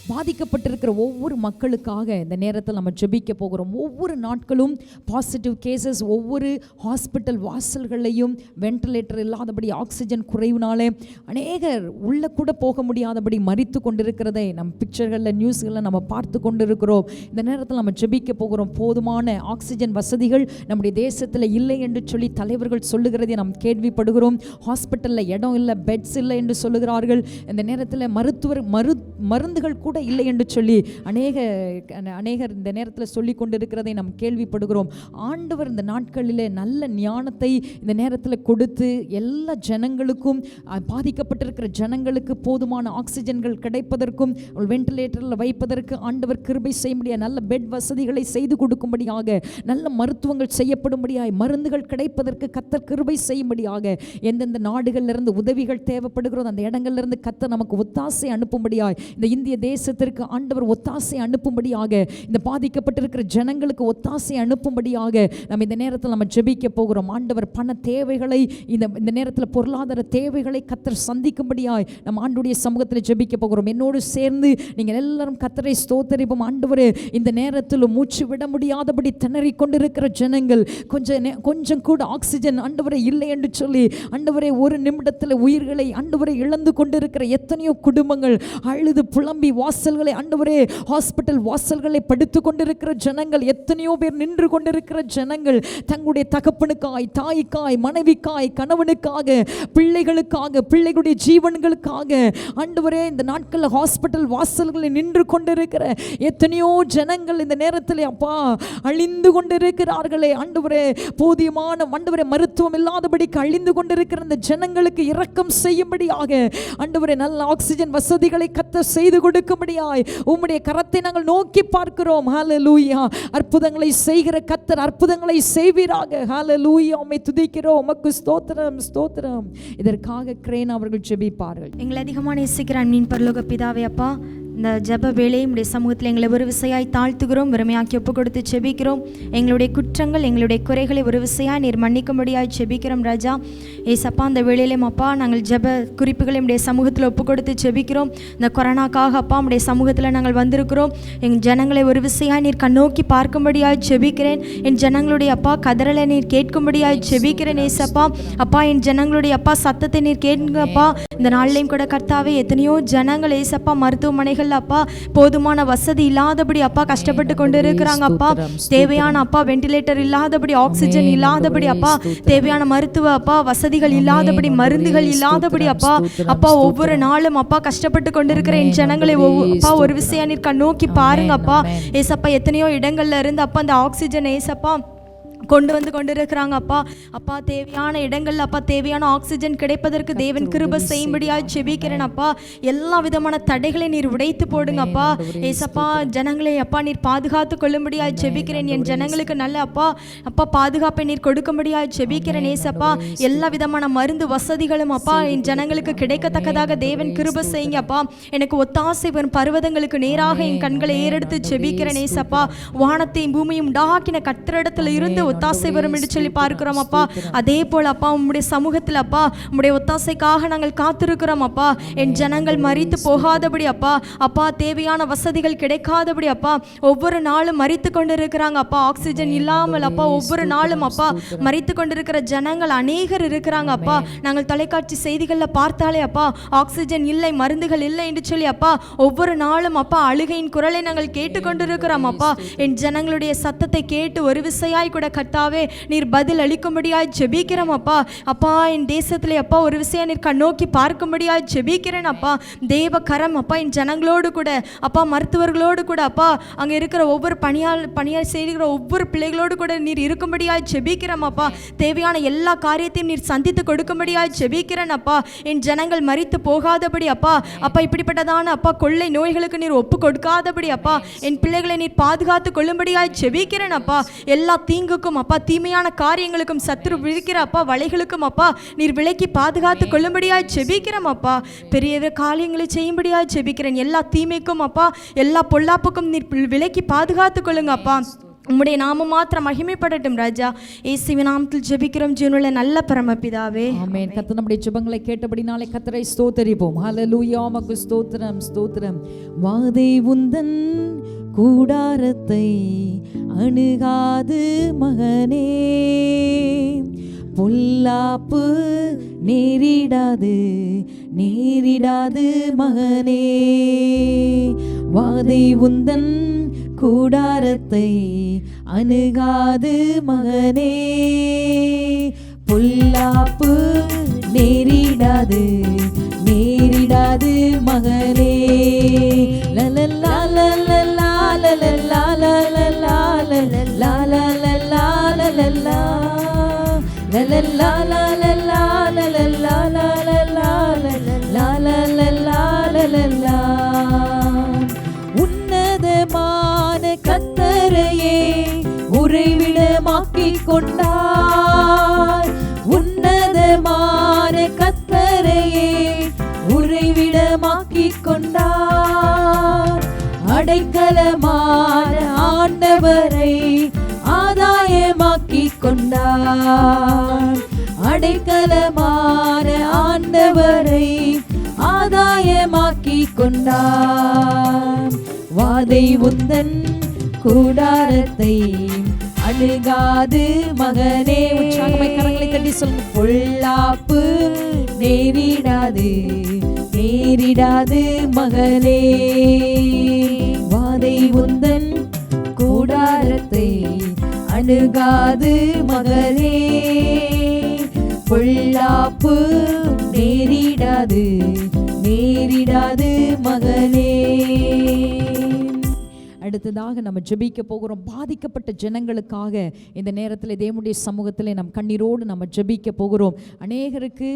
[SPEAKER 1] பாதிக்கப்பட்டிருக்கிற ஒவ்வொரு மக்களுக்காக இந்த நேரத்தில் நம்ம ஜெபிக்க போகிறோம். ஒவ்வொரு நாட்களும் பாசிட்டிவ் கேசஸ், ஒவ்வொரு ஹாஸ்பிட்டல் வாசல்களையும் வென்டிலேட்டர் இல்லாதபடி, ஆக்சிஜன் குறைவுனாலே அநேகர் உள்ள கூட போக முடியாதபடி மரித்து கொண்டிருக்கிறதை நம்ம பிக்சர்களில், நியூஸ்களில் நம்ம பார்த்து கொண்டிருக்கிறோம். இந்த நேரத்தில் நம்ம ஜெபிக்க போகிறோம். போதுமான ஆக்சிஜன் வசதிகள் நம்முடைய தேசத்தில் இல்லை என்று சொல்லி தலைவர்கள் சொல்லுகிறதை நாம் கேள்விப்படுகிறோம். ஹாஸ்பிட்டலில் இடம் இல்லை, பெட்ஸ் இல்லை என்று சொல்லுகிறார்கள். இந்த நேரத்தில் மருந்துகள் கூட இல்லை என்று சொல்லி அநேகர் இந்த நேரத்தில் சொல்லி கொண்டிருக்கிறதை நாம் கேள்விப்படுகிறோம். ஆண்டவர் இந்த நாட்களிலே நல்ல ஞானத்தை இந்த நேரத்தில் கொடுத்து எல்லா ஜனங்களுக்கும், பாதிக்கப்பட்டிருக்கிற ஜனங்களுக்கு போதுமான ஆக்சிஜன்கள் கிடைப்பதற்கும் வென்டிலேட்டரில் வைப்பதற்கு ஆண்டவர் கிருபை செய்ய முடியாது. நல்ல பெட் வசதிகளை செய்து கொடுக்கும்படியாக, நல்ல மருத்துவங்கள் செய்யப்படும்படியாக, மருந்துகள் கிடைப்பதற்கு கர்த்தர் கிருபை செய்யும்படியாக, எந்தெந்த நாடுகளிலிருந்து உதவிகள் தேவைப்படுகிறதோ அந்த இடங்களிலிருந்து கர்த்தர் நமக்கு ஒத்தாசை அனுப்பும்படியாக, இந்த இந்திய தேசத்திற்கு ஆண்டவர் ஒத்தாசை அனுப்பும்படியாக, இந்த பாதிக்கப்பட்டிருக்கிற ஜனங்களுக்கு ஒத்தாசை அனுப்பும்படியாக நம்ம இந்த நேரத்தில் நம்ம ஜெபிக்க போகிறோம். ஆண்டவர் பண தேவைகளை, இந்த நேரத்தில் பொருளாதார தேவைகளை கர்த்தர் சந்திக்கும்படியாய் நம்ம ஆண்டவருடைய சமூகத்தில் ஜெபிக்க போகிறோம். என்னோடு சேர்ந்து நீங்கள் எல்லாரும் கர்த்தரை ஸ்தோத்திரிப்போம். ஆண்டவரே, இந்த நேரத்தில் மூச்சு விட முடியாதபடி திணறி கொண்டிருக்கிற ஜனங்கள், கொஞ்சம் கூட ஆக்சிஜன் ஆண்டவரே இல்லை என்று சொல்லி ஆண்டவரே ஒரு நிமிடத்தில் உயிர்களை ஆண்டவரை இழந்து கொண்டிருக்கிற எத்தனையோ குடும்பங்கள், அழுது புலம்பி வாசல்களை ஆண்டவரே, ஹாஸ்பிட்டல் வாசல்களை படுத்து கொண்டிருக்கிற ஜனங்கள், எத்தனையோ பேர் நின்று கொண்டிருக்கிற ஜனங்கள், தங்களுடைய தகப்பனுக்காய், தாய்க்காய், மனைவிக்காய், கணவனுக்காக, பிள்ளைகளுக்காக, பிள்ளைகளுடைய ஜீவன்களுக்காக ஆண்டவரே இந்த நாட்களில் ஹாஸ்பிட்டல் வாசல்களில் நின்று கொண்டிருக்கிற எத்தனையோ ஜனங்கள் இந்த நேரத்தில் அப்பா அழிந்து கொண்டிருக்கிறார்களே ஆண்டவரே. போதியமான ஆண்டவரே மருத்துவம் இல்லாதபடிக்கு அழிந்து கொண்டிருக்கிற இந்த ஜனங்களுக்கு இரக்கம் செய்யும்படியாக ஆண்டவரே நல்ல ஆக்சிஜன் வசதிகளை கர்த்தர் செய்து கொடுக்கும்படியாய் உம்முடைய கரத்தை நாங்கள் நோக்கி பார்க்கிறோம். ஹல்லேலூயா. அற்புதங்களை செய்கிற கர்த்தர் அற்புதங்களை செய்வீராக. ஹல்லேலூயா. உம்மை துதிக்கிறோம். உமக்கு ஸ்தோத்திரம், ஸ்தோத்திரம். இதற்காக கிரேன் அவர்கள் ஜெபிப்பார்கள்.
[SPEAKER 3] எங்களை அதிகமாக நேசிக்கிற அன்பின் பரலோக பிதாவே, அப்பா இந்த ஜெப வேளையை உம்முடைய சமூகத்தில் எங்களை ஒரு விசையாய் தாழ்த்துகிறோம், வெறுமையாக்கி ஒப்பு கொடுத்து செபிக்கிறோம். எங்களுடைய குற்றங்கள், எங்களுடைய குறைகளை ஒரு விசையாய் நீர் மன்னிக்கும்படியாய் செபிக்கிறோம் ராஜா. ஏசப்பா, அந்த வேளையிலும் அப்பா நாங்கள் ஜெப குறிப்புகளை உம்முடைய சமூகத்தில் ஒப்பு கொடுத்து செபிக்கிறோம். இந்த கொரோனாக்காக அப்பா உம்முடைய சமூகத்தில் நாங்கள் வந்திருக்கிறோம். எங்கள் ஜனங்களை ஒரு விசையாய் நீர் கண்ணோக்கி பார்க்கும்படியாய் செபிக்கிறேன். என் ஜனங்களுடைய அப்பா கதறலை நீர் கேட்கும்படியாய் செபிக்கிறேன் ஏசப்பா. அப்பா, என் ஜனங்களுடைய அப்பா சத்தத்தை நீர் கேட்குங்கப்பா. இந்த நாள்லையும் கூட கர்த்தாவே, எத்தனையோ ஜனங்கள் ஏசப்பா மருத்துவமனைகள் அப்பா போதுமான வசதி இல்லாதபடி அப்பா கஷ்டப்பட்டு கொண்டு இருக்கிறாங்க அப்பா. தேவையான அப்பா வெண்டிலேட்டர் இல்லாதபடி, ஆக்சிஜன் இல்லாதபடி அப்பா, தேவையான மருத்துவ அப்பா வசதிகள் இல்லாதபடி, மருந்துகள் இல்லாதபடி அப்பா அப்பா ஒவ்வொரு நாளும் அப்பா கஷ்டப்பட்டு கொண்டிருக்கிற என் ஜனங்களை அப்பா ஒரு விஷயம் நீர் கண்ணோக்கி பாருங்க அப்பா. ஏசப்பா, எத்தனையோ இடங்கள்ல இருந்து அப்பா அந்த ஆக்சிஜன் ஏசப்பா கொண்டு இருக்கிறாங்க அப்பா. அப்பா, தேவையான இடங்கள்ல அப்பா தேவையான ஆக்சிஜன் கிடைப்பதற்கு தேவன் கிருபை செய்யும்படியாக ஜெபிக்கிறேன் அப்பா. எல்லா விதமான தடைகளை நீர் உடைத்து போடுங்க அப்பா. ஏசப்பா, ஜனங்களை அப்பா நீர் பாதுகாத்து கொள்ளும்படியாக ஜெபிக்கிறேன். என் ஜனங்களுக்கு நல்ல அப்பா அப்பா பாதுகாப்பை நீர் கொடுக்கும்படியாக ஜெபிக்கிறேன் ஏசப்பா. எல்லா விதமான மருந்து வசதிகளும் அப்பா என் ஜனங்களுக்கு கிடைக்கத்தக்கதாக தேவன் கிருபை செய்யுங்க அப்பா. எனக்கு ஒத்தாசை வரும் பர்வதங்களுக்கு நேராக என் கண்களை ஏறெடுத்து ஜெபிக்கிறேன் ஏசப்பா. வானத்தையும் பூமியும் உண்டாக்கின கர்த்தரிடத்தில் இருந்து ஒத்தாசை வரும் என்று சொல்லி பார்க்கிறோம் அப்பா. அதே போல் அப்பா உம்முடைய சமூகத்தில் அப்பா உம்முடைய ஒத்தாசைக்காக நாங்கள் காத்திருக்கிறோம் அப்பா. என் ஜனங்கள் மரித்து போகாதபடி அப்பா அப்பா தேவையான வசதிகள் கிடைக்காதபடி அப்பா ஒவ்வொரு நாளும் மரித்து கொண்டிருக்கிறாங்க அப்பா. ஆக்சிஜன் இல்லாமல் அப்பா ஒவ்வொரு நாளும் அப்பா மரித்து கொண்டிருக்கிற ஜனங்கள் அநேகர் இருக்கிறாங்க அப்பா. நாங்கள் தொலைக்காட்சி செய்திகளில் பார்த்தாலே அப்பா ஆக்சிஜன் இல்லை, மருந்துகள் இல்லை என்று சொல்லி அப்பா ஒவ்வொரு நாளும் அப்பா அழுகையின் குரலை நாங்கள் கேட்டுக்கொண்டிருக்கிறோம் அப்பா. என் ஜனங்களுடைய சத்தத்தை கேட்டு ஒரு விசையாய் கூட கர்த்தாவே நீர் பதில் அளிக்கும்படியாய் ஜெபிக்கிறோம் அப்பா. அப்பா, என் தேசத்திலே அப்பா ஒரு விஷயம் நீர் கண்ணோக்கி பார்க்கும்படியாய் ஜெபிக்கிறேன் அப்பா. தேவ கரம் அப்பா என் ஜனங்களோடு கூட அப்பா, மருத்துவர்களோடு கூட அப்பா, அங்கே இருக்கிற ஒவ்வொரு பணியால் செய்கிற ஒவ்வொரு பிள்ளைகளோடு கூட நீர் இருக்கும்படியாய் ஜெபிக்கிறோம் அப்பா. தேவையான எல்லா காரியத்தையும் நீர் சந்தித்து கொடுக்கும்படியாய் ஜெபிக்கிறேன் அப்பா. என் ஜனங்கள் மரித்து போகாதபடி அப்பா அப்பா இப்படிப்பட்டதான அப்பா கொள்ளை நோய்களுக்கு நீர் ஒப்பு கொடுக்காதபடி அப்பா என் பிள்ளைகளை நீர் பாதுகாத்து கொள்ளும்படியாய் ஜெபிக்கிறேன் அப்பா. எல்லா தீங்குக்கும் அப்பா, தீமையான காரியங்களுக்கும் சத்துரு விழிக்கிற அப்பா வலைகளுக்கும் அப்பா நீர் விலக்கி பாதுகாத்து கொள்ளும்படியாய் ஜெபிக்கிறோம் அப்பா. பெரிய காரியங்களை செய்யும்படியாய் ஜெபிக்கிறேன். எல்லா தீமைக்கும் அப்பா, எல்லா பொல்லாப்புக்கும் நீர் விலக்கி பாதுகாத்து கொள்ளுங்க அப்பா. உம்முடைய நாமம் மாத்திரம் மகிமைப்படட்டும் ராஜா. இயேசுவின் நாமத்தில் ஜெபிக்கிறோம் ஜீவனுள்ள நல்ல பரமபிதாவே,
[SPEAKER 1] ஆமென். கர்த்தர் நம்முடைய ஜெபங்களை கேட்டபடினாலே கர்த்தரை ஸ்தோத்திரிப்போம். ஹல்லேலூயா, உமக்கு ஸ்தோத்திரம் ஸ்தோத்திரம். வாதை உந்தன் கூடாரத்தை அணுகாது மகனே, பொல்லாப்பு நேரிடாது மகனே. வாதை உந்தன் கூடாரத்தை அணுகாது மகனே, பொல்லாப்பு நேரிடாது மகனே. லலலா லலலா லலலா லலலா லலலா லலலா லலலா லலலா லலலா லலலா லலலா லலலா லலலா. உன்னதமான கர்த்தரையே உறைவிடமாக்கிக் கொண்டார். உன்னதமான கர்த்தரையே உறைவிடமாக்கிக் கொண்டார். அடைக்கலமான ஆண்டவரை ஆதாயமாக்கிக் கொண்டார். அடைக்கலமான ஆண்டவரை ஆதாயமாக்கிக் கொண்டார். வாதை உந்தன் கூடாரத்தை அணுகாது மகனே. உற்சாகமாய் கரங்களை தட்டி சொல்லுங்க. பொல்லாப்பு நேரிடாது மகனே. வாதை உந்தன் கூடாரத்தை அணுகாது மகனே, பொல்லாப்பு நேரிடாது மகனே. அடுத்ததாக நம்ம ஜெபிக்க போகிறோம். பாதிக்கப்பட்ட ஜனங்களுக்காக இந்த நேரத்தில் தேவனுடைய சமூகத்தில் நம் கண்ணீரோடு நம்ம ஜெபிக்க போகிறோம். அநேகருக்கு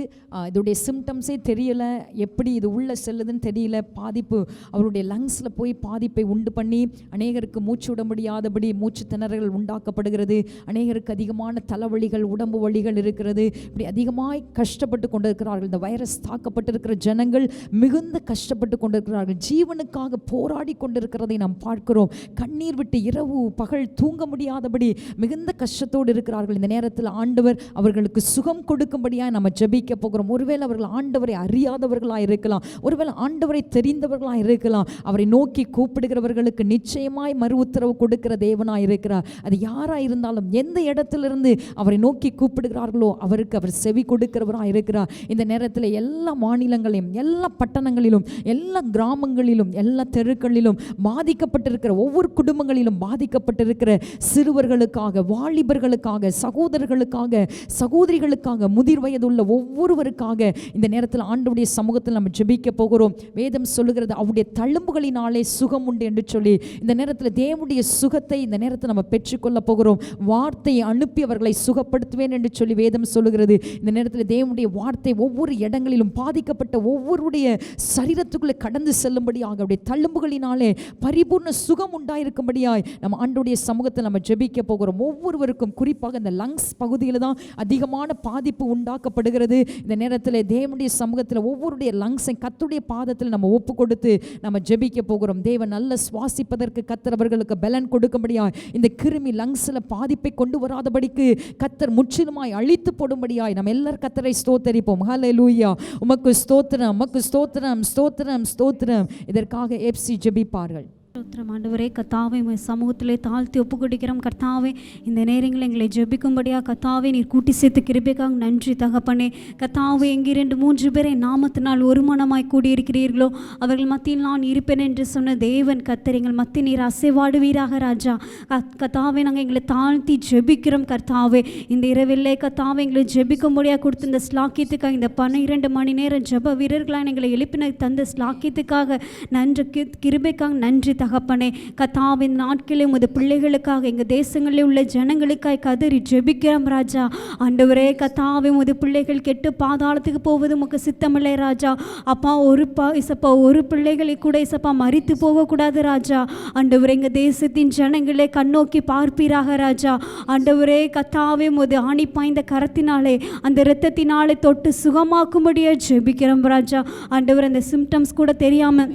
[SPEAKER 1] இதோடைய சிம்டம்ஸே தெரியல, எப்படி இது உள்ள செல்லுதுன்னு தெரியல. பாதிப்பு அவருடைய லங்ஸில் போய் பாதிப்பை உண்டு பண்ணி அநேகருக்கு மூச்சு விட முடியாதபடி மூச்சு திணறல்கள் உண்டாக்கப்படுகிறது. அநேகருக்கு அதிகமான தலைவலிகள், உடம்பு வலிகள் இருக்கிறது. இப்படி அதிகமாய் கஷ்டப்பட்டு கொண்டிருக்கிறார்கள். இந்த வைரஸ் தாக்கப்பட்டிருக்கிற ஜனங்கள் மிகுந்த கஷ்டப்பட்டு கொண்டிருக்கிறார்கள். ஜீவனுக்காக போராடி கொண்டிருக்கிறதை நாம் பார்க்கிறோம். கண்ணீர் விட்டு இரவு பகல் தூங்க முடியாதபடி மிகுந்த கஷ்டத்தோடு இருக்கிறார்கள். இந்த நேரத்தில் ஆண்டவர் அவர்களுக்கு சுகம் கொடுக்கும்படியாக நம்ம ஜெபிக்க போகிறோம். ஒருவேளை அவர்கள் ஆண்டவரை அறியாதவர்களாக இருக்கலாம், ஒருவேளை ஆண்டவரை தெரிந்தவர்களாக இருக்கலாம். அவரை நோக்கி கூப்பிடுகிறவர்களுக்கு நிச்சயமாய் மறு உத்தரவு கொடுக்கிற தேவனாய் இருக்கிறார். அது யாராக இருந்தாலும் எந்த இடத்திலிருந்து அவரை நோக்கி கூப்பிடுகிறார்களோ அவருக்கு அவர் செவி கொடுக்கிறவராக இருக்கிறார். இந்த நேரத்தில் எல்லா மாநிலங்களையும், எல்லா பட்டணங்களிலும், எல்லா கிராமங்களிலும், எல்லா தெருக்களிலும் பாதிக்கப்பட்டிருக்கிற ஒவ்வொரு குடும்பங்களிலும் பாதிக்கப்பட்டிருக்கிற சிறுவர்களுக்காக, வாலிபர்களுக்காக, சகோதரர்களுக்காக, சகோதரிகளுக்காக, முதிர் வயதுள்ள ஒவ்வொருவருக்காக இந்த நேரத்தில் ஆண்டவருடைய சமூகத்தில் நம்ம ஜெபிக்க போகிறோம். வேதம் சொல்லுகிறது அவருடைய தழும்புகளினாலே சுகம் உண்டு என்று சொல்லி இந்த நேரத்தில் தேவனுடைய சுகத்தை இந்த நேரத்தில் நம்ம பெற்றுக்கொள்ள போகிறோம். வார்த்தையை அனுப்பி அவர்களை சுகப்படுத்துவேன் என்று சொல்லி வேதம் சொல்லுகிறது. இந்த நேரத்தில் தேவனுடைய வார்த்தை ஒவ்வொரு இடங்களிலும் பாதிக்கப்பட்ட ஒவ்வொருடைய சரீரத்துக்குள்ளே கடந்து செல்லும்படியாக அவருடைய தழும்புகளினாலே பரிபூர்ண சுகம் உண்டாயிருக்கும்படியாய் நம்ம ஆண்டவருடைய சமூகத்தில் நம்ம ஜெபிக்க போகிறோம். ஒவ்வொருவருக்கும் குறிப்பாக இந்த லங்ஸ் பகுதியில் தான் அதிகமான பாதிப்பு உண்டாக்கப்படுகிறது. இந்த நேரத்தில் தேவனுடைய சமூகத்தில் ஒவ்வொருடைய லங்ஸை கர்த்தருடைய பாதத்தில் நம்ம ஒப்பு கொடுத்து நம்ம ஜெபிக்க போகிறோம். தேவன் நல்ல சுவாசிப்பதற்கு கர்த்தர் அவர்களுக்கு பலன் கொடுக்கும்படியாய், இந்த கிருமி லங்ஸில் பாதிப்பை கொண்டு வராதபடிக்கு கர்த்தர் முற்றிலுமாய் அழித்து போடும்படியாய் நம்ம எல்லாரும் கர்த்தரை ஸ்தோத்தரிப்போம். ஹல்லேலூயா. உமக்கு ஸ்தோத்திரம், உமக்கு ஸ்தோத்திரம், ஸ்தோத்திரம், ஸ்தோத்திரம். இதற்காக எப்சி ஜெபிப்பார்கள்.
[SPEAKER 4] ஸ்தோத்திரம் ஆண்டவரே, கர்த்தாவே உம்முடைய சமூகத்திலே தாழ்த்தி ஒப்பு கொடுக்கிறோம். கர்த்தாவே இந்த நேரங்களில் எங்களை ஜெபிக்கும்படியாக கர்த்தாவே நீர் கூட்டி சேர்த்து கிருபைக்காக நன்றி தகப்பனே. கர்த்தாவே எங்கே 2-3 பேரை நாமத்தினால் ஒரு மனமாய் கூடியிருக்கிறீர்களோ அவர்கள் மத்தியில் நான் இருப்பேன் என்று சொன்ன தேவன் கர்த்தர், எங்கள் மத்தியில் நீர் அசைவாடுவீராக ராஜா. கர்த்தாவே நாங்கள் எங்களை தாழ்த்தி ஜெபிக்கிறோம். கர்த்தாவே இந்த இரவில்லை கர்த்தாவே எங்களை ஜெபிக்கும்படியாக கொடுத்த இந்த ஸ்லாக்கியத்துக்காக, இந்த 12 மணி நேரம் ஜெப வீரர்களாக எங்களை எழுப்பின தந்த ஸ்லாக்கியத்துக்காக நன்றி, கிருபைக்காக நன்றி தகப்பனே. கர்த்தாவின் நாட்களே உமது பிள்ளைகளுக்காக, எங்கள் தேசங்களில் உள்ள ஜனங்களுக்காய் கதறி ஜெபிக்கிறோம் ராஜா. ஆண்டவரே கர்த்தாவே உமது பிள்ளைகள் கெட்டு பாதாளத்துக்கு போவது உமக்கு சித்தமில்லை ராஜா. அப்பா ஒரு பிள்ளைகளை கூட இசப்பா மரித்து போகக்கூடாது ராஜா. ஆண்டவரே எங்கள் தேசத்தின் ஜனங்களே கண்ணோக்கி பார்ப்பீராக ராஜா. ஆண்டவரே கர்த்தாவே உமது ஆணி பாய்ந்த கரத்தினாலே அந்த இரத்தத்தினாலே தொட்டு சுகமாக்கும்படியே ஜெபிக்கிறோம் ராஜா. ஆண்டவரே அந்த சிம்டம்ஸ் கூட தெரியாமல்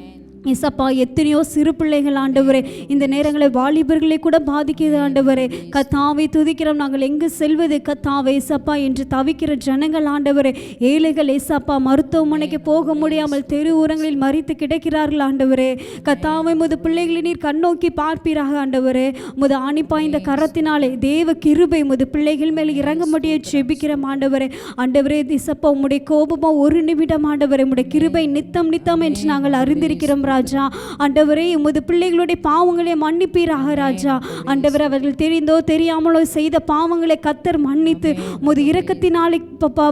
[SPEAKER 4] இசப்பா எத்தனையோ சிறு பிள்ளைகள் ஆண்டவரே, இந்த நேரங்களை வாலிபர்களை கூட பாதிக்கிறது ஆண்டவரே. கர்த்தாவை துதிக்கிறோம். நாங்கள் எங்கு செல்வது கர்த்தாவே இசப்பா என்று தவிக்கிற ஜனங்கள் ஆண்டவரே, ஏழைகள் இசப்பா மருத்துவமனைக்கு போக முடியாமல் தெரு ஓரங்களில் மரித்து கிடக்கிறார்கள் ஆண்டவரே. கர்த்தாவை முது பிள்ளைகளை நீர் கண்ணோக்கி பார்ப்பீராக ஆண்டவரே. முது ஆணிப்பாய்ந்த கரத்தினாலே தேவ கிருபை முது பிள்ளைகள் மேல் இறங்க முடிய ஜெபிக்கிறோம் ஆண்டவரே. ஆண்டவரே இசப்பா உம்முடைய கோபமா ஒரு நிமிடம் ஆண்டவரே, உம்முடைய கிருபை நித்தம் நித்தம் என்று நாங்கள் அறிந்திருக்கிறோம் ராஜா. ஆண்டவரே உமது பிள்ளைகளுடைய பாவங்களை மன்னிப்பீராக ராஜா. ஆண்டவர் அவர்கள் தெரிந்தோ தெரியாமலோ செய்த பாவங்களை கர்த்தர் மன்னித்து உமது இரக்கத்தினாலே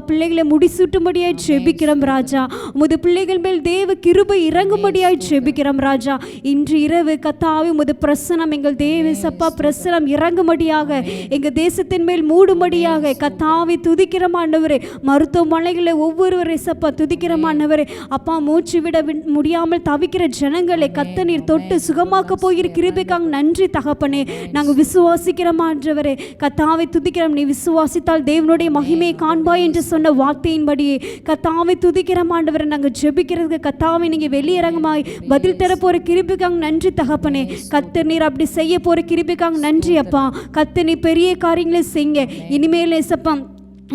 [SPEAKER 4] பிள்ளைகளை முடிசூட்டும்படியாய் ஜெபிக்கிறோம் ராஜா. உமது பிள்ளைகள் மேல் தேவ கிருபை இறங்கும்படியாய் ஜெபிக்கிறோம் ராஜா. இன்று இரவு கர்த்தாவே உமது பிரசனம், எங்கள் தேவ சப்பா பிரசனம் இறங்கும்படியாக, எங்கள் தேசத்தின் மேல் மூடும்படியாக கர்த்தாவே துதிக்கிறோம் ஆண்டவரே. மருத்துவமனைகளை ஒவ்வொருவரை சப்பா துதிக்கிறோம் ஆண்டவரே. அப்பா மூச்சு விட முடியாமல் தவிக்கிற ஜனங்களை கர்த்தர் நீர் தொட்டு சுகமாக்க போகிற கிருபைக்காக நன்றி தகப்பனே. நாங்கள் விசுவாசிக்கிறோம் ஆண்டவரே. கர்த்தாவை துதிக்கிறோம். நீ விசுவாசித்தால் தேவனுடைய மகிமையை காண்பாய் என்று சொன்ன வார்த்தையின்படியே கர்த்தாவை துதிக்கிறோம் ஆண்டவரே. நாங்கள் ஜெபிக்கிறதுக்கு கர்த்தாவை நீங்கள் வெளியிறங்கமாய் பதில் தர போகிற கிருபைக்காக நன்றி தகப்பனே. கர்த்தர் நீர் அப்படி செய்ய போகிற கிருபைக்காக நன்றி அப்பா. கர்த்தர் நீ பெரிய காரியங்களை செய்ய இனிமேல் ஏசப்பா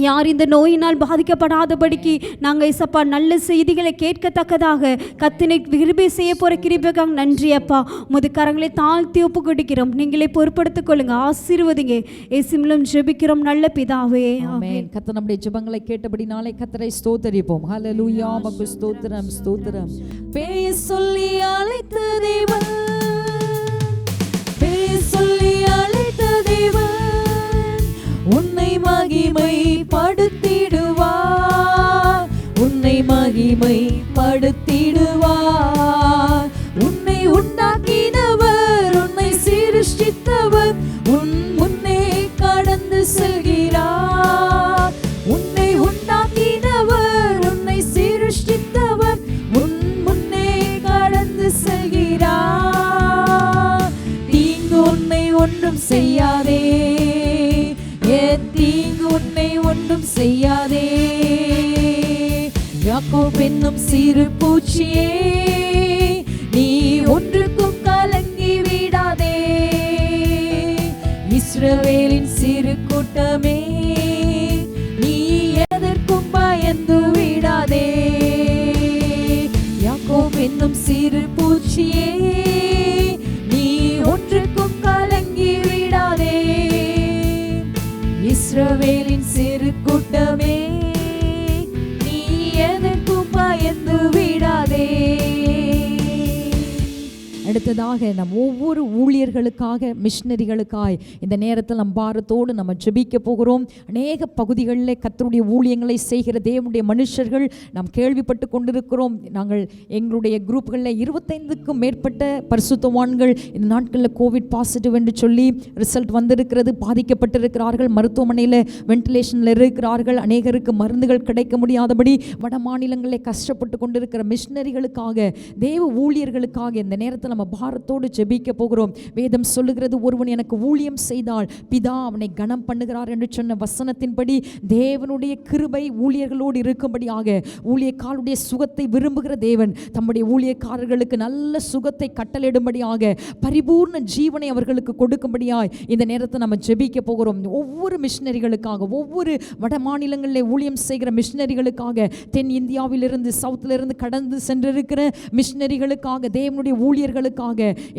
[SPEAKER 4] யார் இந்த நோயினால் பாதிக்கப்படாதபடிக்கு நாங்கள் இசப்பா நல்ல செய்திகளை கேட்கத்தக்கதாக கர்த்தனை கிருபை செய்ய போகிற கிருபைக்காக நன்றி அப்பா. உமது கரங்களை தாழ்த்தி ஒப்பு கொடுக்கிறோம். நீங்களே பொறுப்படுத்திக் கொள்ளுங்க, ஆசீர்வதிங்க. இயேசுவின் ஜெபிக்கிறோம் நல்ல பிதாவே, ஆமென்.
[SPEAKER 1] கர்த்தர் நம்முடைய ஜெபங்களை கேட்டபடினாலே கர்த்தரை ஸ்தோத்தரிப்போம். ஹல்லேலூயா. உமக்கு ஸ்தோத்திரம், ஸ்தோத்திரம். பேய் சொல்லி அழைத்த தேவன், பேய் சொல்லி அழைத்த தேவன் உன்னை மகிமைப்படுத்திடுவார், உன்னை மகிமைப்படுத்திடுவார். உன்னை உண்டாக்கினவர் உன்னை செல்கிறார். உன்னை உண்டாக்கினவர், உன்னை சிருஷ்டித்தவர் உன் முன்னே கடந்து செல்கிறார். தீங்கு உன்னை ஒன்றும் செய்யாதே, தீங்கு உன்னை ஒன்றும் செய்யாதே. யாக்கோபு என்னும் சிறு பூச்சியே, நீ ஒன்றுக்கும் கலங்கி விடாதே. இஸ்ரவேலின் சிறு கூட்டமே, நீ எதற்கும் பயந்து விடாதே. யாக்கோபு என்னும் சிறு பூச்சியே, நீ ஒன்றுக்கும் கலங்கி விடாதே. இஸ்ரவேலின் சிறு கூட்டமே, நீ எதற்கும் பயந்து விடாதே. அடுத்ததாக நம் ஒவ்வொரு ஊழியர்களுக்காக, மிஷனரிகளுக்காய் இந்த நேரத்தில் நம் பாரத்தோடு நம்ம ஜெபிக்க போகிறோம். அநேக பகுதிகளில் கர்த்தருடைய ஊழியங்களை செய்கிற தேவனுடைய மனுஷர்கள் நாம் கேள்விப்பட்டு கொண்டிருக்கிறோம். நாங்கள் எங்களுடைய குரூப்களில் 25க்கும் மேற்பட்ட பரிசுத்தவான்கள் இந்த நாட்களில் கோவிட் பாசிட்டிவ் என்று சொல்லி ரிசல்ட் வந்திருக்கிறது. பாதிக்கப்பட்டிருக்கிறார்கள், மருத்துவமனையில் வென்டிலேஷனில் இருக்கிறார்கள். அநேகருக்கு மருந்துகள் கிடைக்க முடியாதபடி வட மாநிலங்களில் கஷ்டப்பட்டு கொண்டிருக்கிற மிஷனரிகளுக்காக, தேவ ஊழியர்களுக்காக இந்த நேரத்தில் நம்ம பாரத்தோடு ஜெபிக்க போகிறோம். வேதம் சொல்லுகிறது, ஒருவன் எனக்கு ஊழியம் செய்தால் பிதா அவனை கனம் பண்ணுகிறார் என்று சொன்ன வசனத்தின்படி தேவனுடைய கிருபை ஊழியர்களோடு இருக்கும்படியாக, ஊழியக்காரருடைய சுகத்தை விரும்புகிற தேவன் தம்முடைய ஊழியக்காரர்களுக்கு நல்ல சுகத்தை கட்டளையிடும்படியாக, பரிபூர்ண ஜீவனை அவர்களுக்கு கொடுக்கும்படியாய் இந்த நேரத்தை நம்ம ஜெபிக்க போகிறோம். ஒவ்வொரு மிஷனரிகளுக்காக, ஒவ்வொரு வட மாநிலங்களில் ஊழியம் செய்கிற மிஷனரிகளுக்காக, தென் இந்தியாவிலிருந்து சவுத்திலிருந்து கடந்து சென்றிருக்கிற மிஷனரிகளுக்காக, தேவனுடைய ஊழியர்களுக்காக,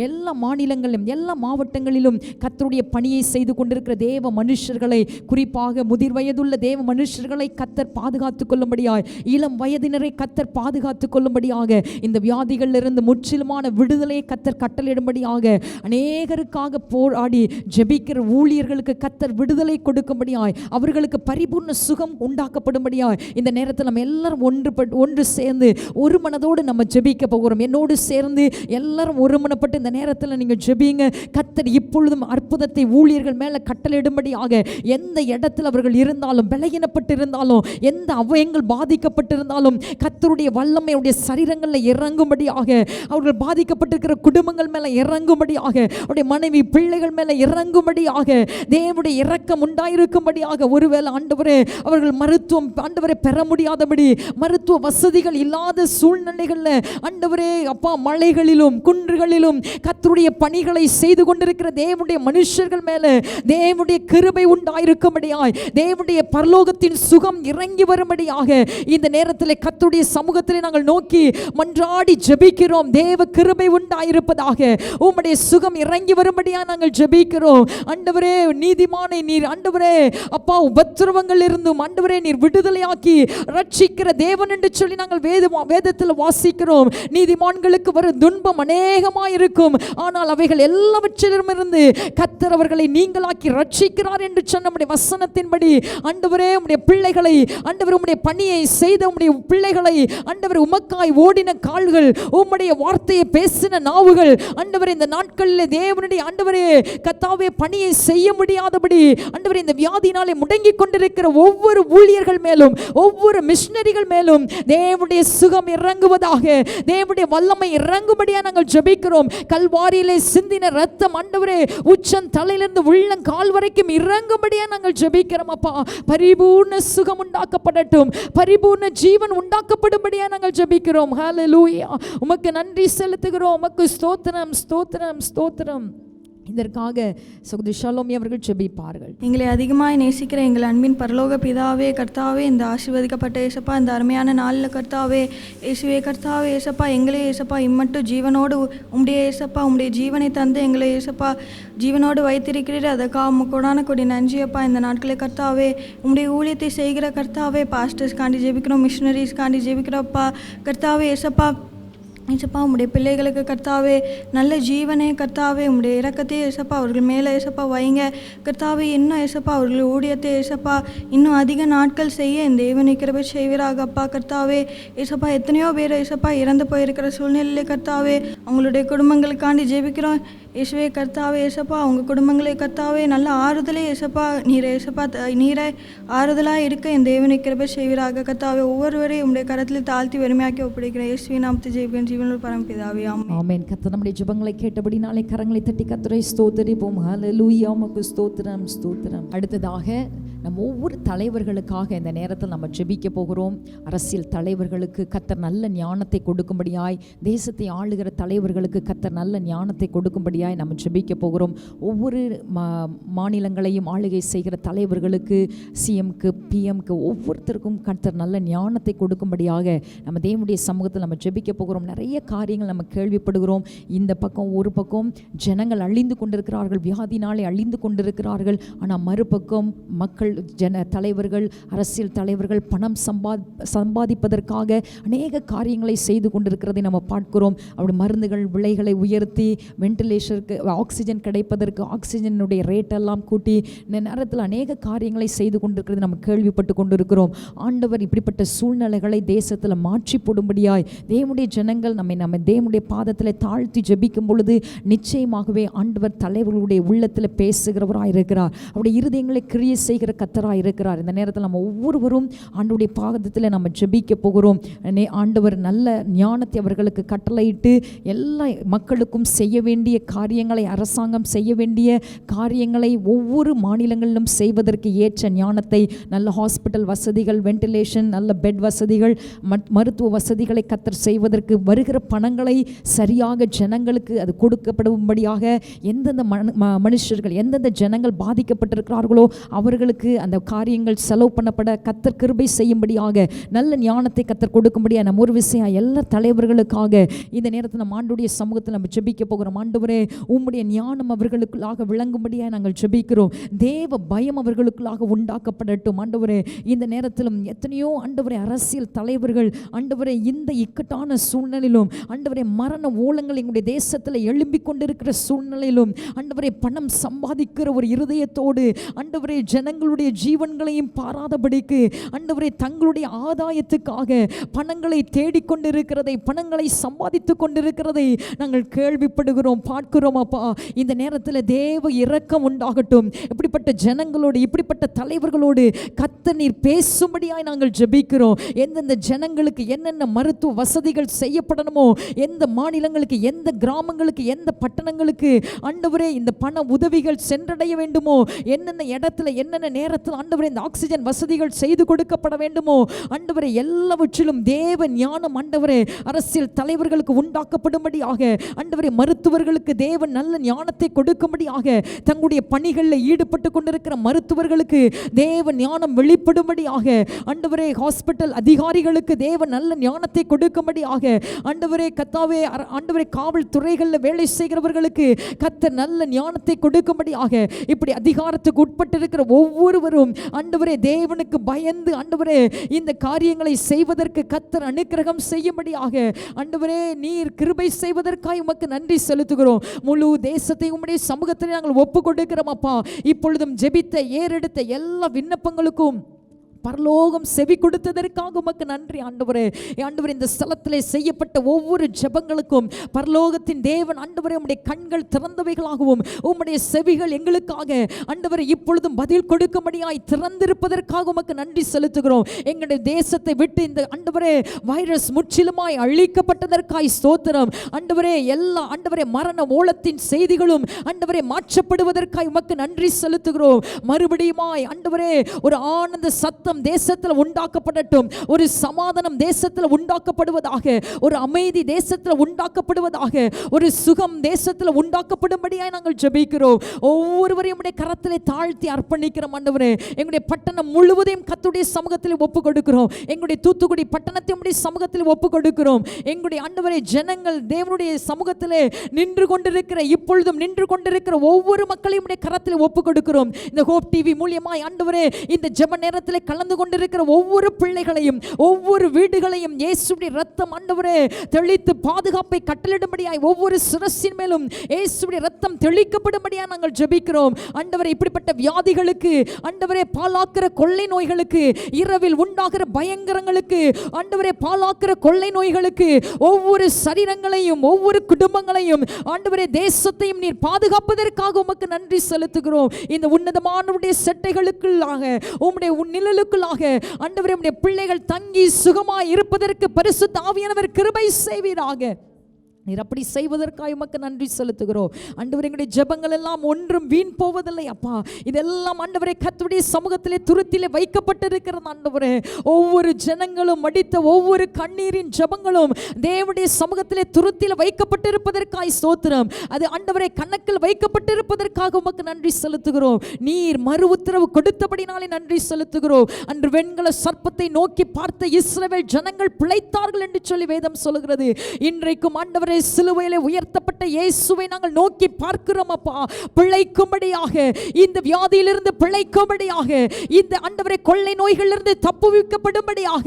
[SPEAKER 1] எல்லா மாநிலங்களிலும் எல்லா மாவட்டங்களிலும் கர்த்தருடைய பணியை செய்து கொண்டிருக்கிற தேவ மனுஷர்களை, குறிப்பாக முதிர் வயதுள்ள தேவ மனுஷர்களை கர்த்தர் பாதுகாத்துக் கொள்ளும்படியாய், இளம் வயதினரை கர்த்தர் பாதுகாத்துக் கொள்ளும்படியாக, இந்த வியாதிகளிலிருந்து முற்றிலுமான விடுதலையை கர்த்தர் கட்டளையிடும்படியாக, அநேகருக்காக போராடி ஜெபிக்கிற ஊழியர்களுக்கு கர்த்தர் விடுதலை கொடுக்கும்படியாய், அவர்களுக்கு பரிபூர்ண சுகம் உண்டாக்கப்படும்படியாய் இந்த நேரத்தில் நம்ம எல்லாரும் ஒன்று சேர்ந்து ஒரு மனதோடு நம்ம ஜெபிக்க போகிறோம். என்னோடு சேர்ந்து எல்லாரும் ஒருமனப்பட்டு இந்த நேரத்தில் நீங்கள் ஜெபிங்க. கர்த்தர் இப்பொழுதும் அற்புதத்தை ஊழியர்கள் மேலே கட்டளையிடும்படியாக, எந்த இடத்தில் அவர்கள் இருந்தாலும், பலகீனப்பட்டு இருந்தாலும், எந்த அவயங்கள் பாதிக்கப்பட்டிருந்தாலும் கர்த்தருடைய வல்லமையுடைய சரீரங்களில் இறங்கும்படியாக, அவர்கள் பாதிக்கப்பட்டிருக்கிற குடும்பங்கள் மேலே இறங்கும்படியாக, அவருடைய மனைவி பிள்ளைகள் மேலே இறங்கும்படியாக, தேவனுடைய இரக்கம் உண்டாயிருக்கும்படியாக, ஒருவேளை ஆண்டவரே அவர்கள் மருத்துவம் ஆண்டவரை பெற முடியாதபடி, மருத்துவ வசதிகள் இல்லாத சூழ்நிலைகளில் ஆண்டவரே அப்பா, மலைகளிலும் குன்றுகளிலும் கர்த்தருடைய பணிகளை செய்து கொண்டிருக்கிற தேவனுடைய மனுஷர்கள் மேலே தேவனுடைய கிருபை உண்டாயிருக்கும்படியாய், தேவனுடைய பரலோகத்தின் சுகம் இறங்கி வரும்படியாக இந்த நேரத்தில் கர்த்தருடைய சமூகத்தில் நாங்கள் நோக்கி மன்றாடி ஜெபிக்கிறோம். தேவ கிருபை உண்டாயிருப்பதாக, உம்முடைய சுகம் இறங்கி வரும்படியாக நாங்கள் ஜெபிக்கிறோம். ஆண்டவரே, நீதிமானை நீர் ஆண்டவரே அப்பா உபத்திரவங்கள் இருந்தும் ஆண்டவரே நீர் விடுதலையாக்கி ரட்சிக்கிற தேவன் என்று சொல்லி நாங்கள் வேதத்தில் வாசிக்கிறோம். நீதிமான்களுக்கு வரும் துன்பம் அநேகமாக இருக்கும், ஆனால் அவைகள் எல்லாவற்றிலுமிருந்து கர்த்தர் அவர்களை நீங்களாக்கி ரட்சிக்கிறார் என்று சொன்ன நம்முடைய வசனத்தின்படி ஆண்டவரே, உம்முடைய பிள்ளைகளை ஆண்டவர், உம்முடைய பணியை செய்த உம்முடைய பிள்ளைகளை ஆண்டவர், உமக்காய் ஓடின கால்கள், உம்முடைய வார்த்தையை பேசின நாவுகள் ஆண்டவரே, இந்த நாட்களில் தேவனுடைய ஆண்டவரே கர்த்தாவே பணியை செய்ய முடியாதபடி ஆண்டவரே இந்த வியாதினாலே முடங்கி கொண்டிருக்கிற ஒவ்வொரு ஊழியர்கள் மேலும், ஒவ்வொரு மிஷனரிகள் மேலும் தேவனுடைய சுகம் இறங்குவதாக, தேவனுடைய வல்லமை இறங்கும்படியாக நாங்கள் ஜெபிக்கிறோம். கல்வாரியிலே சிந்தின ரத்தம் ஆண்டவரே உச்சன் தலையிலிருந்து உள்ளங்கால் வரைக்கும் இறங்கும்படியாக நாங்கள் ஜெபிக்கிறோம். அப்பா, பரிபூர்ண சுகம் உண்டாக்கப்படட்டும், பரிபூர்ண ஜீவன் உண்டாக்கப்படும்படியாக நாங்கள் ஜெபிக்கிறோம். ஹல்லேலூயா. உமக்கு நன்றி செலுத்துகிறோம். உமக்கு ஸ்தோத்திரம், ஸ்தோத்திரம், ஸ்தோத்திரம். இதற்காக சகோதரி ஷலோமி அவர்கள் ஜெபிப்பார்கள்.
[SPEAKER 5] எங்களை அதிகமாக நேசிக்கிற எங்கள் அன்பின் பரலோக பிதாவே, கர்த்தாவே, இந்த ஆசீர்வதிக்கப்பட்ட ஏசப்பா, இந்த அருமையான நாளில் கர்த்தாவே இயேசுவே, கர்த்தாவே ஏசப்பா, எங்களே ஏசப்பா இம்மட்டும் ஜீவனோடு உம்முடைய ஏசப்பா உம்முடைய ஜீவனை தந்து எங்களை ஏசப்பா ஜீவனோடு வைத்திருக்கிறீர். அதுக்காக உமக்கோடான கொடி நன்றியப்பா. இந்த நாட்களில் கர்த்தாவே உம்முடைய ஊழியத்தை செய்கிற கர்த்தாவே பாஸ்டர்ஸ்காண்டி ஜெபிக்கிறோம், மிஷனரிஸ்காண்டி ஜெபிக்கிறோப்பா. கர்த்தாவே ஏசப்பா ஏசப்பா உம்முடைய பிள்ளைகளுக்கு கர்த்தாவே நல்ல ஜீவனே கர்த்தாவே உம்முடைய இரக்கத்தை ஏசப்பா அவர்கள் மேலே ஏசப்பா வைங்க கர்த்தாவே. இன்னும் ஏசப்பா அவர்கள் ஊழியத்தை ஏசப்பா இன்னும் அதிக நாட்கள் செய்ய இந்த தேவனை கிருபை செய்வீராக அப்பா. கர்த்தாவே ஏசப்பா எத்தனையோ பேர் ஏசப்பா இறந்து போயிருக்கிற சூழ்நிலையிலே கர்த்தாவே அவங்களுடைய குடும்பங்களுக்காண்டி ஜெபிக்கிறோம் இயேசுவே கர்த்தாவே ஏசப்பா உங்கள் குடும்பங்களே கர்த்தாவே நல்ல ஆறுதலே ஏசப்பா நீரை ஏசப்பா நீரை ஆறுதலாக இருக்க என் தேவனை கிருபை செய்வீராக கர்த்தாவே. ஒவ்வொருவரையும் உங்களுடைய கரத்தில் தாழ்த்தி வறுமையாக்கி ஒப்படைக்கிறேன். இயேசுவின் நாமத்தில் ஜெபிக்கிறேன் ஜீவனுள்ள பரமபிதாவே ஆமென்.
[SPEAKER 1] ஆமென். கர்த்தர் நம்முடைய ஜெபங்களை கேட்டபடி நாளை கரங்களை தட்டி கர்த்தரை ஸ்தோத்திரிப்போம். ஹல்லேலூயா, உமக்கு ஸ்தோத்திரம் ஸ்தோத்திரம். அடுத்ததாக நம்ம ஒவ்வொரு தலைவர்களுக்காக இந்த நேரத்தில் நம்ம ஜெபிக்க போகிறோம். அரசியல் தலைவர்களுக்கு கர்த்தர் நல்ல ஞானத்தை கொடுக்கும்படியாய், தேசத்தை ஆளுகிற தலைவர்களுக்கு கர்த்தர் நல்ல ஞானத்தை கொடுக்கும்படியாய் நம்ம ஜெபிக்க போகிறோம். ஒவ்வொரு மாநிலங்களையும் ஆளுகை செய்கிற தலைவர்களுக்கு, சிஎம்க்கு, பிஎம்க்கு ஒவ்வொருத்தருக்கும் கர்த்தர் நல்ல ஞானத்தை கொடுக்கும்படியாக நம்ம தேவனுடைய சமூகத்தில் நம்ம ஜெபிக்க போகிறோம். நிறைய காரியங்கள் நம்ம கேள்விப்படுகிறோம். இந்த பக்கம் ஒரு பக்கம் ஜனங்கள் அழிந்து கொண்டிருக்கிறார்கள், வியாதினாலே அழிந்து கொண்டிருக்கிறார்கள். ஆனால் மறுபக்கம் மக்கள் தலைவர்கள், அரசியல் தலைவர்கள் பணம் சம்பாதிப்பதற்காக அநேக காரியங்களை செய்து கொண்டிருக்கிறதை நம்ம பார்க்கிறோம். அப்படி மருந்துகள் விலைகளை உயர்த்தி, வென்டிலேஷனுக்கு ஆக்சிஜன் கிடைப்பதற்கு ஆக்சிஜனுடைய ரேட்டெல்லாம் கூட்டி இந்த நேரத்தில் அநேக காரியங்களை செய்து கொண்டிருக்கிறது நம்ம கேள்விப்பட்டு கொண்டிருக்கிறோம். ஆண்டவர் இப்படிப்பட்ட சூழ்நிலைகளை தேசத்தில் மாற்றி போடும்படியாய் தேவனுடைய ஜனங்கள் நம்ம தேவனுடைய பாதத்தில் தாழ்த்தி ஜெபிக்கும் பொழுது நிச்சயமாகவே ஆண்டவர் தலைவர்களுடைய உள்ளத்தில் பேசுகிறவராக இருக்கிறார். அவருடைய இருதயங்களை கிரியை செய்கிற கர்த்தராக இருக்கிறார். இந்த நேரத்தில் நம்ம ஒவ்வொருவரும் ஆண்டவருடைய பாதத்தில் நம்ம ஜெபிக்க போகிறோம். ஆண்டவர் நல்ல ஞானத்தை அவர்களுக்கு கட்டளையிட்டு எல்லா மக்களுக்கும் செய்ய வேண்டிய காரியங்களை, அரசாங்கம் செய்ய வேண்டிய காரியங்களை ஒவ்வொரு மாநிலங்களிலும் செய்வதற்கு ஏற்ற ஞானத்தை, நல்ல ஹாஸ்பிட்டல் வசதிகள், வென்டிலேஷன், நல்ல பெட் வசதிகள், மருத்துவ வசதிகளை கர்த்தர் செய்வதற்கு வருகிற பணங்களை சரியாக ஜனங்களுக்கு அது கொடுக்கப்படும்படியாக எந்தெந்த மனுஷர்கள், எந்தெந்த ஜனங்கள் பாதிக்கப்பட்டிருக்கிறார்களோ அவர்களுக்கு அந்த காரியங்கள் செலவு பண்ணப்பட கர்த்தர் கிருபை செய்யும்படியாக நல்ல ஞானத்தை கர்த்தர் கொடுக்கும்படியாக நம்ம ஒரு விஷயம் எல்லா தலைவர்களுக்காக இந்த நேரத்தில் நம்ம ஆண்டவருடைய சமூகத்தில் நம்ம ஜெபிக்க போகிறோம். ஆண்டவரே, உம்முடைய ஞானம் அவர்களுக்குள்ளாக விளங்கும்படியாக நாங்கள் ஜெபிக்கிறோம். தேவ பயம் அவர்களுக்குள்ளாக உண்டாக்கப்படட்டும். ஆண்டவரே, இந்த நேரத்திலும் எத்தனையோ ஆண்டவரே அரசியல் தலைவர்கள் ஆண்டவரே இந்த இக்கட்டான சூழ்நிலையிலும், ஆண்டவரே மரண ஓலங்கள் எங்களுடைய தேசத்தில் எழும்பிக் கொண்டிருக்கிற சூழ்நிலையிலும், ஆண்டவரே பணம் சம்பாதிக்கிற ஒரு இருதயத்தோடு ஆண்டவரே ஜனங்களுடைய ஜீவன்களையும் பாராதபடிக்கு ஆண்டவரே தங்களுடைய ஆதாயத்துக்காக பணங்களை தேடிக்கொண்டிருக்கிறதை, பணங்களை சம்பாதித்து கொண்டிருக்கிறதை நாங்கள் கேள்விப்படுகிறோம், பார்க்கிறோம். அப்பா, இந்த நேரத்தில் தேவ இரக்கம் உண்டாகட்டும். இப்படிப்பட்ட ஜனங்களோடு, இப்படிப்பட்ட தலைவர்களோடு கர்த்தர் நீர் பேசும்படியாய் நாங்கள் ஜெபிக்கிறோம். எந்தெந்த ஜனங்களுக்கு என்னென்ன மருத்துவ வசதிகள் செய்யப்படணுமோ, எந்த மாநிலங்களுக்கு, எந்த கிராமங்களுக்கு, எந்த பட்டணங்களுக்கு ஆண்டவரே இந்த பண உதவிகள் சென்றடைய வேண்டுமோ, என்னென்ன இடத்துல என்னென்ன நேரத்தில் ஆண்டவரே இந்த ஆக்சிஜன் வசதிகள் செய்து கொடுக்கப்பட வேண்டுமோ, ஆண்டவரே எல்லாவற்றிலும் தேவ ஞானம் ஆண்டவரே அரசியல் தலைவர்களுக்கு உண்டாக்கப்படும்படியாக, ஆண்டவரே மருத்துவர்களுக்கு தேவன் நல்ல ஞானத்தை கொடுக்கும்படியாக, தங்களுடைய பணிகளில் ஈடுபட்டு கொண்டிருக்கிற மருத்துவர்களுக்கு தேவ ஞானம் வெளிப்படும்படியாக, ஆண்டவரே ஹாஸ்பிட்டல் அதிகாரிகளுக்கு தேவன் நல்ல ஞானத்தை கொடுக்கும்படியாக, ஆண்டவரே கர்த்தாவே ஆண்டவரே காவல்துறைகளில் வேலை செய்கிறவர்களுக்கு கர்த்தர் நல்ல ஞானத்தை கொடுக்கும்படியாக, இப்படி அதிகாரத்துக்கு உட்பட்டிருக்கிற ஒவ்வொருவரும் ஆண்டவரே தேவனுக்கு பயந்து ஆண்டவரே இந்த காரியங்களை செய்வதற்கு கர்த்தர் அனுக்கிரகம் செய்யும்படியாக, ஆண்டவரே நீர் கிருபை செய்வதற்காக உமக்கு நன்றி செலுத்துகிறோம். முழு தேசத்தை உம்முடைய சமூகத்தில் நாங்கள் ஒப்பு கொடுக்கிறோம். அப்பா, இப்பொழுதும் ஜெபித்த ஏறெடுத்த எல்லா விண்ணப்பங்களுக்கும் பரலோகம் செவி கொடுத்ததற்காக உமக்கு நன்றி ஆண்டவரே. ஆண்டவரே, இந்த ஸ்தலத்திலே செய்யப்பட்ட ஒவ்வொரு ஜெபங்களுக்கும் பரலோகத்தின் தேவன் ஆண்டவரே உம்முடைய கண்கள் திறந்தவைகளாகவும் உம்முடைய செவிகள் எங்களுக்காக ஆண்டவரே இப்பொழுதும் பதில் கொடுக்கும்படியாய் திறந்திருப்பதற்காக உமக்கு நன்றி செலுத்துகிறோம். எங்களுடைய தேசத்தை விட்டு இந்த ஆண்டவரே வைரஸ் முற்றிலுமாய் அழிக்கப்பட்டதற்காய் ஸ்தோத்திரம். ஆண்டவரே எல்லா ஆண்டவரே மரண ஓலத்தின் செய்திகளும் ஆண்டவரே மாற்றப்படுவதற்காய் உமக்கு நன்றி செலுத்துகிறோம். மறுபடியுமாய் ஆண்டவரே ஒரு ஆனந்த சத்தம் தேசத்தில் உண்டாக்கப்படட்டும். ஒரு சமாதானம் தேசத்தில் உண்டாக்கப்படுவதாக, ஒரு அமைதி தேசத்தில் உண்டாக்கப்படுவதாக, ஒரு சுகம் தேசத்தில் உண்டாக்கப்படும்படியாய் நாங்கள் ஜெபிக்கிறோம். ஒவ்வொருவரையும் உடைய கரத்திலே தாழ்த்தி அர்ப்பணிக்கிறோம். ஆண்டவரே, எங்களுடைய பட்டணம் முழுவதையும் கர்த்தருடைய சமூகத்தில் ஒப்பு கொடுக்கிறோம். எங்களுடைய தூத்துக்குடி பட்டணத்தை உடைய சமூகத்தில் ஒப்பு கொடுக்கிறோம். எங்களுடைய ஆண்டவரே ஜனங்கள் தேவனுடைய சமூகத்திலே நின்று கொண்டிருக்கிற, இப்பொழுதும் நின்று கொண்டிருக்கிற ஒவ்வொரு மக்களையும் உடைய கரத்தில் ஒப்பு கொடுக்கிறோம். இந்த ஹோப் டிவி மூலியமாய் ஆண்டவரே இந்த ஜெப நேரத்தில் கலந்து கொண்டிருக்கிற ஒவ்வொரு பிள்ளைகளையும் ஒவ்வொரு வீடுகளையும் இயேசுவின் இரத்தம் ஆண்டவரே தெளித்து பாதுகாப்பை கட்டளிடும்படியாய் ஒவ்வொரு சிரசின் மேலும் இயேசுவின் இரத்தம் தெளிக்கப்படும்படியாய் நாங்கள் ஜெபிக்கிறோம். ஆண்டவரே இப்படிப்பட்ட வியாதிகளுக்கு, ஆண்டவரே பாலாக்கிற கொள்ளை நோய்களுக்கு, இரவில் உண்டாகிற பயங்கரங்களுக்கு, ஆண்டவரே பாலாக்கிற கொள்ளை நோய்களுக்கு ஒவ்வொரு சரீரங்களையும் ஒவ்வொரு குடும்பங்களையும் ஆண்டவரே தேசத்தையும் நீர் பாதுகாப்பதற்காக உமக்கு நன்றி செலுத்துகிறோம். இந்த உன்னதமானவருடைய செட்டைகளுக்குள்ளாக உம்முடைய நிழலுக்குள்ளாக ஆண்டவரே உம்முடைய பிள்ளைகள் தங்கி சுகமாய் இருப்பதற்கு பரிசுத்த ஆவியானவர் கிருபை செய்வீராக. நீர் அப்படி செய்வதற்காக உமக்கு நன்றி செலுத்துகிறோம். ஆண்டவரே எங்களுடைய ஜெபங்கள் எல்லாம் ஒன்றும் வீண் போவதில்லை அப்பா. இதெல்லாம் ஆண்டவரே கர்த்தருடைய சமூகத்திலே துருத்திலே வைக்கப்பட்டிருக்கிறது. ஆண்டவரே ஒவ்வொரு ஜனங்களும் அடித்த ஒவ்வொரு கண்ணீரின் ஜெபங்களும் தேவனுடைய சமூகத்திலே துருத்திலே வைக்கப்பட்டிருப்பதற்காக ஸ்தோத்திரம். அது ஆண்டவரே கணக்கில் வைக்கப்பட்டிருப்பதற்காக உமக்கு நன்றி செலுத்துகிறோம். நீர் மறு உத்தரவு கொடுத்தபடினாலே நன்றி செலுத்துகிறோம். அன்று வெண்கல சர்ப்பத்தை நோக்கி பார்த்த இஸ்ரவேல் ஜனங்கள் பிழைத்தார்கள் என்று சொல்லி வேதம் சொல்கிறது. இன்றைக்கும் ஆண்டவரே சிலுவையிலே உயர்த்தப்பட்ட இயேசுவை நாங்கள் நோக்கி பார்க்கிறோம் அப்பா. பிழைக்கும்படியாக, இந்த வியாதியிலிருந்து பிழைக்கும்படியாக, இந்த ஆண்டவரே கொள்ளை நோய்களிலிருந்து தப்புவிக்கப்படும்படியாக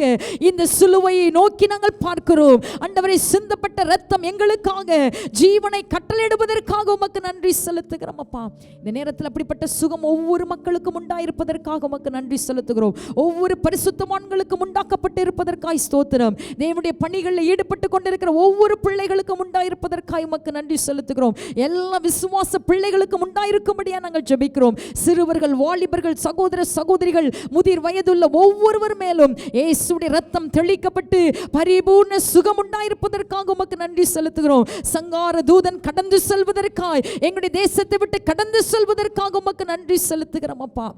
[SPEAKER 1] இந்த சிலுவையை நோக்கி நாங்கள் பார்க்கிறோம். ஆண்டவரே சிந்தப்பட்ட இரத்தம் எங்களுக்காக ஜீவனை கட்டளையிடுவதற்காக உமக்கு நன்றி செலுத்துகிறோம் அப்பா. இந்த நேரத்தில் அப்படிப்பட்ட சுகம் ஒவ்வொரு மக்களுக்கும் உண்டாயிருப்பதற்காக உமக்கு நன்றி செலுத்துகிறோம். ஒவ்வொரு பரிசுத்தவான்களுக்கும் உண்டாக்கப்பட்டு இருப்பதற்காக ஸ்தோத்திரம். தேவனுடைய பணிகளில் ஈடுபட்டு கொண்டிருக்கிற ஒவ்வொரு பிள்ளைகளுக்கும் உண்டாயிருப்பதற்காக உமக்கு நன்றி செலுத்துகிறோம். எல்லா விசுவாச பிள்ளைகளுக்கும் உண்டாயிருக்கும்படியா நாங்கள் ஜெபிக்கிறோம். சிறுவர்கள், வாலிபர்கள், சகோதர சகோதரிகள், முதிர் வயதுள்ள ஒவ்வொருவர் மேலும் இயேசுவின் இரத்தம் தெளிக்கப்பட்டு பரிபூர்ண சுகம் உண்டாயிருப்பதற்காக உமக்கு நன்றி செலுத்துகிறோம். சங்கார தூதன் கடந்து செல்வதற்காக, எங்களுடைய தேசத்தை விட்டு கடந்து செல்வதற்காக உமக்கு நன்றி செலுத்துகிறோம் அப்பா.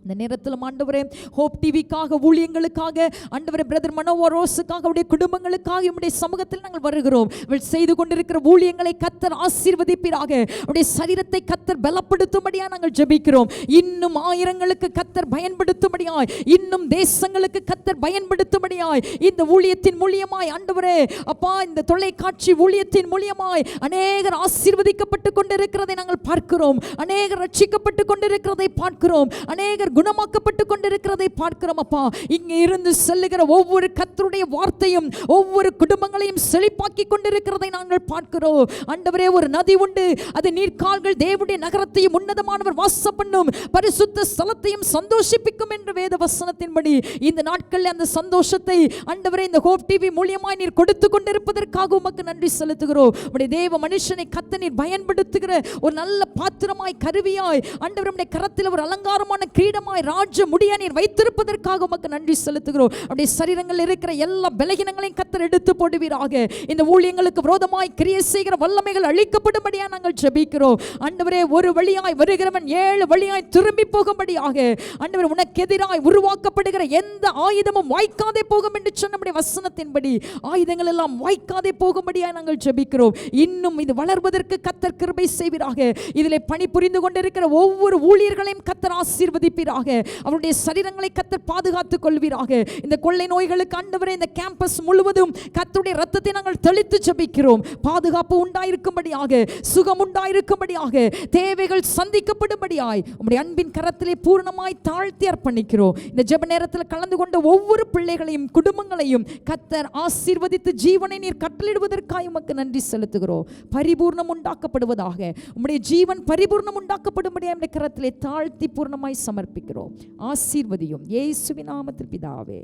[SPEAKER 1] இந்த நேரத்தில் ஆண்டவரே ஹோப் டிவிக்காக, ஊழியங்களுக்காக, ஆண்டவரே பிரதர் மனோவரோஸுக்காக, அவருடைய குடும்பங்களுக்காக நம்முடைய சமூகத்தில் நாங்கள் வருகிறோம். செய்து கொண்டிருக்கிற ஊழியங்களை கர்த்தர் ஆசீர்வதிப்பீராக. அவருடைய சரீரத்தை கர்த்தர் பலப்படுத்தும்படியாக நாங்கள் ஜெபிக்கிறோம். இன்னும் ஆயிரங்களுக்கு கர்த்தர் பயன்படுத்தும்படியாய், இன்னும் தேசங்களுக்கு கர்த்தர் பயன்படுத்தும்படியாய் இந்த ஊழியத்தின் மூலியமாய் ஆண்டவரே அப்பா, இந்த தொலைக்காட்சி ஊழியத்தின் மூலியமாய் அநேகர் ஆசீர்வதிக்கப்பட்டு கொண்டிருக்கிறதை நாங்கள் பார்க்கிறோம். அநேகர் ரட்சிக்கப்பட்டு கொண்டிருக்கிறதை பார்க்கிறோம். அநேகர் குணமாக்கப்பட்டு கொண்டிருக்கிறதை பார்க்கிறோம் அப்பா. இங்கே இருந்து செல்லுகிற ஒவ்வொரு கர்த்தருடைய வார்த்தையும் ஒவ்வொரு குடும்பங்களையும் செழிப்பாக்கி கொண்டிருக்கிறதை நாங்கள் பார்க்கிறோம். ஆண்டவரே ஒரு நதி உண்டு, அது நீர்க்கால்கள் தேவனுடைய நகரத்தையும் உன்னதமானவர் வாசம் பண்ணும் பரிசுத்த ஸ்தலத்தையும் சந்தோஷிப்பிக்கும் என்று வேத வசனத்தின்படி இந்த நாட்களில் அந்த சந்தோஷத்தை ஆண்டவரே இந்த ஹோப் டிவி மூலியமாய் நீர் கொடுத்து கொண்டிருப்பதற்காக உமக்கு நன்றி செலுத்துகிறோம். உடைய தேவ மனுஷனை கர்த்தர் நீர் பயன்படுத்துகிற ஒரு நல்ல பாத்திரமாய், கருவியாய், ஆண்டவருடைய கரத்தில் ஒரு அலங்காரமான கிரீடம் ராஜ முடிய நீர் வைத்திருப்பதற்காக உமக்கு நன்றி செலுத்துகிறோம். அப்படியே சரீரங்கள் இருக்கிற எல்லா பலகீனங்களையும் கர்த்தர் எடுத்து போடுவீராக. இந்த ஊழியங்களுக்கு விரோதமாய் கிரியை செய்கிற வல்லமைகள் அழிக்கப்படும்படியாக நாங்கள் ஜெபிக்கிறோம். ஆண்டவரே ஒரு வழியாய் வருகிறவன் 7 வழியாய் திரும்பி போகும்படியாக, ஆண்டவரே உனக்கு எதிராய் உருவாக்கப்படுகிற எந்த ஆயுதமும் வாய்க்காதே போகும் என்று சொன்ன வசனத்தின்படி ஆயுதங்கள் எல்லாம் வாய்க்காதே போகும்படியாக நாங்கள் ஜெபிக்கிறோம். இன்னும் இது வளர்வதற்கு கர்த்தர் கிருபை செய்வீராக. இதிலே பணிபுரிந்து கொண்டிருக்கிற ஒவ்வொரு ஊழியர்களையும் கர்த்தர் ஆசீர்வதிப்பீராக. அவருடைய சரீரங்களை கர்த்தர் பாதுகாத்துக் கொள்வீராக. இந்த கொள்ளை நோய்களுக்கு ஆண்டவரே இந்த கேம்பஸ் முழுவதும் கர்த்தருடைய இரத்தத்தை நாங்கள் தெளித்து ஜெபிக்கிறோம். பாதுகாப்பு உண்டாயிருக்கும்படியாக, சுகம் உண்டாயிருக்கும்படியாக, தேவைகள் சந்திக்கப்படும்படியாய் உம்முடைய அன்பின் கரத்திலே பூர்ணமாய் தாழ்த்தி அர்ப்பணிக்கிறோம். இந்த ஜெப நேரத்தில் கலந்து கொண்ட ஒவ்வொரு பிள்ளைகளையும் குடும்பங்களையும் கர்த்தர் ஆசீர்வதித்து ஜீவனை நீர் கட்டளிடுவதற்காக உமக்கு நன்றி செலுத்துகிறோம். பரிபூர்ணம் உண்டாக்கப்படுவதாக, உம்முடைய ஜீவன் பரிபூர்ணம் உண்டாக்கப்படும்படியாக உம்முடைய கரத்திலே தாழ்த்தி பூர்ணமாய் சமர்ப்பிக்கிறோம். ஆசீர்வதியும் இயேசுவின் நாமத்தில் பிதாவே.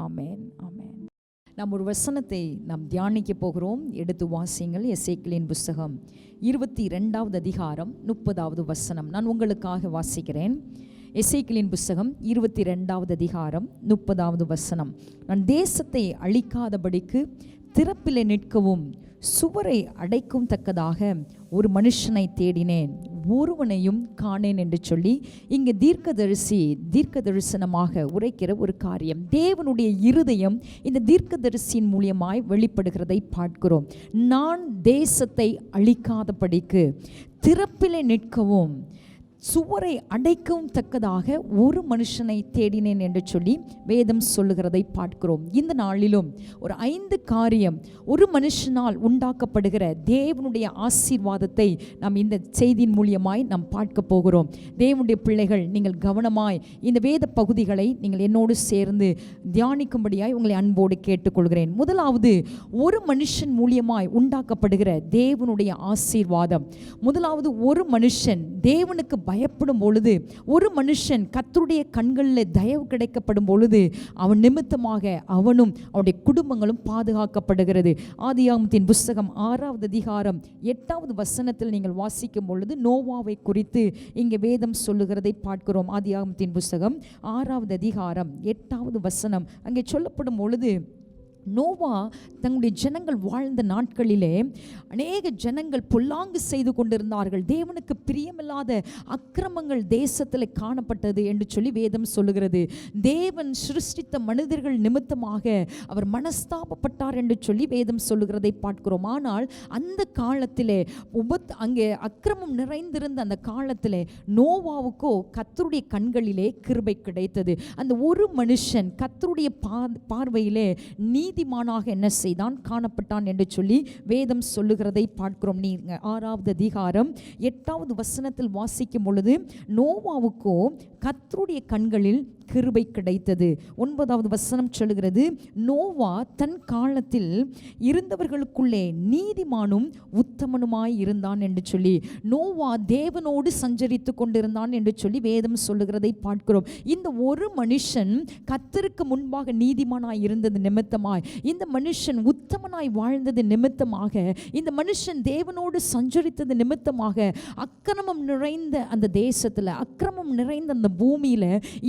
[SPEAKER 1] ஆமென், ஆமென். நாம் ஒரு வசனத்தை நாம் தியானிக்க போகிறோம். எடுத்து வாசியுங்கள். எசேக்கியேலின் புத்தகம் 22வது அதிகாரம் 30வது வசனம். நான் உங்களுக்காக வாசிக்கிறேன். எசேக்கியேலின் புத்தகம் 22வது அதிகாரம் 30வது வசனம். நான் தேசத்தை அழிக்காதபடிக்கு திறப்பிலே நிற்கவும் சுவரை அடைக்கும் தக்கதாக ஒரு மனுஷனை தேடினேன், ஒருவனையும் காணேன் என்று சொல்லி இங்கே தீர்க்க தரிசனமாக உரைக்கிற ஒரு காரியம். தேவனுடைய இருதயம் இந்த தீர்க்கதரிசியின் மூலியமாய் வெளிப்படுகிறதை பார்க்கிறோம். நான் தேசத்தை அழிக்காதபடிக்கு திறப்பிலே நிற்கவும் சுவரை அடைக்கவும் தக்கதாக ஒரு மனுஷனை தேடினேன் என்று சொல்லி வேதம் சொல்லுகிறதை பார்க்கிறோம். இந்த நாளிலும் ஒரு 5 காரியம் ஒரு மனுஷனால் உண்டாக்கப்படுகிற தேவனுடைய ஆசீர்வாதத்தை நாம் இந்த செய்தியின் மூலியமாய் நாம் பார்க்க போகிறோம். தேவனுடைய பிள்ளைகள், நீங்கள் கவனமாய் இந்த வேத பகுதிகளை நீங்கள் என்னோடு சேர்ந்து தியானிக்கும்படியாய் உங்களை அன்போடு கேட்டுக்கொள்கிறேன். முதலாவது, ஒரு மனுஷன் மூலியமாய் உண்டாக்கப்படுகிற தேவனுடைய ஆசீர்வாதம். முதலாவது, ஒரு மனுஷன் தேவனுக்கு பயப்படும் பொழுது, ஒரு மனுஷன் கர்த்தருடைய கண்களில் தயவு கிடைக்கப்படும் பொழுது அவன் நிமித்தமாக அவனும் அவனுடைய குடும்பங்களும் பாதுகாக்கப்படுகிறது. ஆதியாகமத்தின் புஸ்தகம் 6வது அதிகாரம் 8வது வசனத்தில் நீங்கள் வாசிக்கும் பொழுது நோவாவை குறித்து இங்கே வேதம் சொல்லுகிறதை பார்க்கிறோம். ஆதியாகமத்தின் புஸ்தகம் 6வது அதிகாரம் 8வது வசனம் அங்கே சொல்லப்படும் பொழுது, நோவா தங்களுடைய ஜனங்கள் வாழ்ந்த நாட்களிலே அநேக ஜனங்கள் பொல்லாங்கு செய்து கொண்டிருந்தார்கள். தேவனுக்கு பிரியமில்லாத அக்கிரமங்கள் தேசத்தில் காணப்பட்டது என்று சொல்லி வேதம் சொல்லுகிறது. தேவன் சிருஷ்டித்த மனிதர்கள் நிமித்தமாக அவர் மனஸ்தாபப்பட்டார் என்று சொல்லி வேதம் சொல்லுகிறதை பார்க்கிறோம். ஆனால் அந்த காலத்திலே அங்கே அக்கிரமம் நிறைந்திருந்த அந்த காலத்திலே நோவாவுக்கோ கர்த்தருடைய கண்களிலே கிருபை கிடைத்தது. அந்த ஒரு மனுஷன் கர்த்தருடைய பார்வையிலே நீதிமானாக என்ன செய்தான், காணப்பட்டான் என்று சொல்லி வேதம் சொல்லுகிறதை பார்க்கிறோம். நீங்க 6வது அதிகாரம் 8வது வசனத்தில் வாசிக்கும் பொழுது, நோவாவுக்கோ கர்த்தருடைய கண்களில் கிருபை கிடைத்தது. 9வது வசனம் சொல்லுகிறது, நோவா தன் காலத்தில் இருந்தவர்களுக்குள்ளே நீதிமானும் உத்தமனுமாய் இருந்தான் என்று சொல்லி, நோவா தேவனோடு சஞ்சரித்து கொண்டிருந்தான் என்று சொல்லி வேதம் சொல்லுகிறதை பார்க்கிறோம். இந்த ஒரு மனுஷன் கர்த்தருக்கு முன்பாக நீதிமானாய் இருந்தது நிமித்தமாய், இந்த மனுஷன் உத்தமனாய் வாழ்ந்தது நிமித்தமாக, இந்த மனுஷன் தேவனோடு சஞ்சரித்தது நிமித்தமாக, அக்கிரமம் நிறைந்த அந்த தேசத்தில், அக்கிரமம் நிறைந்த அந்த பூமியில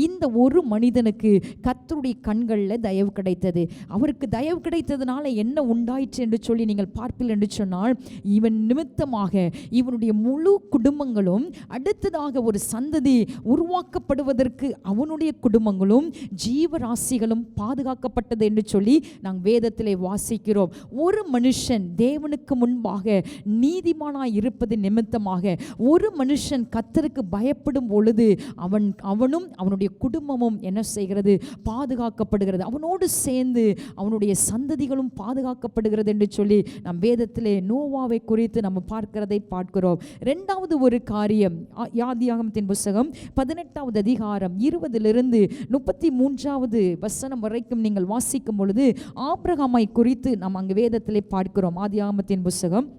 [SPEAKER 1] இந்த ஒரு மனிதனுக்கு கர்த்தருடைய கண்களில் தயவு கிடைத்தது. அவருக்கு தயவு கிடைத்ததுனால என்ன உண்டாயிற்று என்று சொல்லி நீங்கள் பார்ப்பீர்கள் என்று சொன்னால், இவன் நிமித்தமாக இவனுடைய முழு குடும்பங்களும், அடுத்ததாக ஒரு சந்ததி உருவாக்கப்படுவதற்கு அவனுடைய குடும்பங்களும் ஜீவராசிகளும் பாதுகாக்கப்பட்டது என்று சொல்லி நாங்கள் வேதத்திலே வாசிக்கிறோம். ஒரு மனுஷன் தேவனுக்கு முன்பாக நீதிமானாய் இருப்பது நிமித்தமாக, ஒரு மனுஷன் கர்த்தருக்கு பயப்படும் பொழுது அவனும் அவனுடைய குடும்பமும் என்ன செய்கிறது, பாதுகாக்கப்படுகிறது. அவனோடு சேர்ந்து அவனுடைய சந்ததிகளும் பாதுகாக்கப்படுகிறது என்று சொல்லி நம் வேதத்திலே நோவாவை குறித்து நம்ம பார்க்கிறதை பார்க்கிறோம். 2வது ஒரு காரியம், ஆதியாகமத்தின் புஸ்தகம் 18வது அதிகாரம் 20லிருந்து 33வது வசனம் வரைக்கும் நீங்கள் வாசிக்கும் பொழுது ஆபிரகாமை குறித்து நாம் அங்கு வேதத்திலே பார்க்கிறோம். ஆதியாகமத்தின் புஸ்தகம்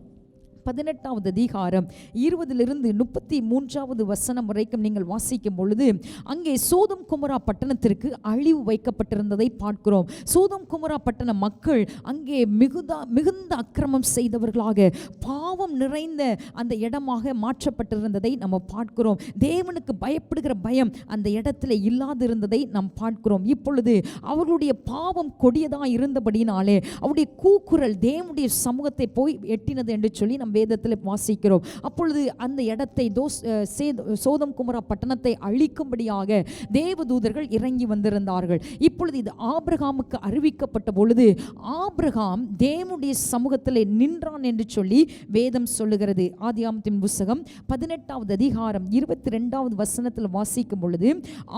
[SPEAKER 1] 18வது அதிகாரம் 20லிருந்து 33வது வசனம் வரைக்கும் நீங்கள் வாசிக்கும் பொழுது அங்கே சோதம் குமரா பட்டணத்திற்கு அழிவு வைக்கப்பட்டிருந்ததை பார்க்கிறோம். சோதம் குமரா பட்டண மக்கள் அங்கே மிகுந்த அக்கிரமம் செய்தவர்களாக, பாவம் நிறைந்த அந்த இடமாக மாற்றப்பட்டிருந்ததை நம்ம பார்க்கிறோம். தேவனுக்கு பயப்படுகிற பயம் அந்த இடத்துல இல்லாதிருந்ததை நாம் பார்க்கிறோம். இப்பொழுது அவர்களுடைய பாவம் கொடியதாக இருந்தபடினாலே அவருடைய கூக்குரல் தேவனுடைய சமூகத்தை போய் எட்டினது என்று சொல்லி நாம் வேதத்தில் வாசிக்கிறோம். அப்பொழுது அந்த இடத்தை சோதம் குமரா பட்டணத்தை அழிக்கும்படியாக தேவதூதர்கள் இறங்கி வந்திருந்தார்கள். இப்பொழுது இது ஆபிரகாமுக்கு அறிவிக்கப்பட்ட பொழுது ஆபிரகாம் தேவனுடைய சமூகத்தில் நின்றான் என்று சொல்லி வேதம் சொல்லுகிறது. ஆதியாகமத்தின் புஸ்தகம் 18வது அதிகாரம் 22வது வசனத்தில் வாசிக்கும் பொழுது,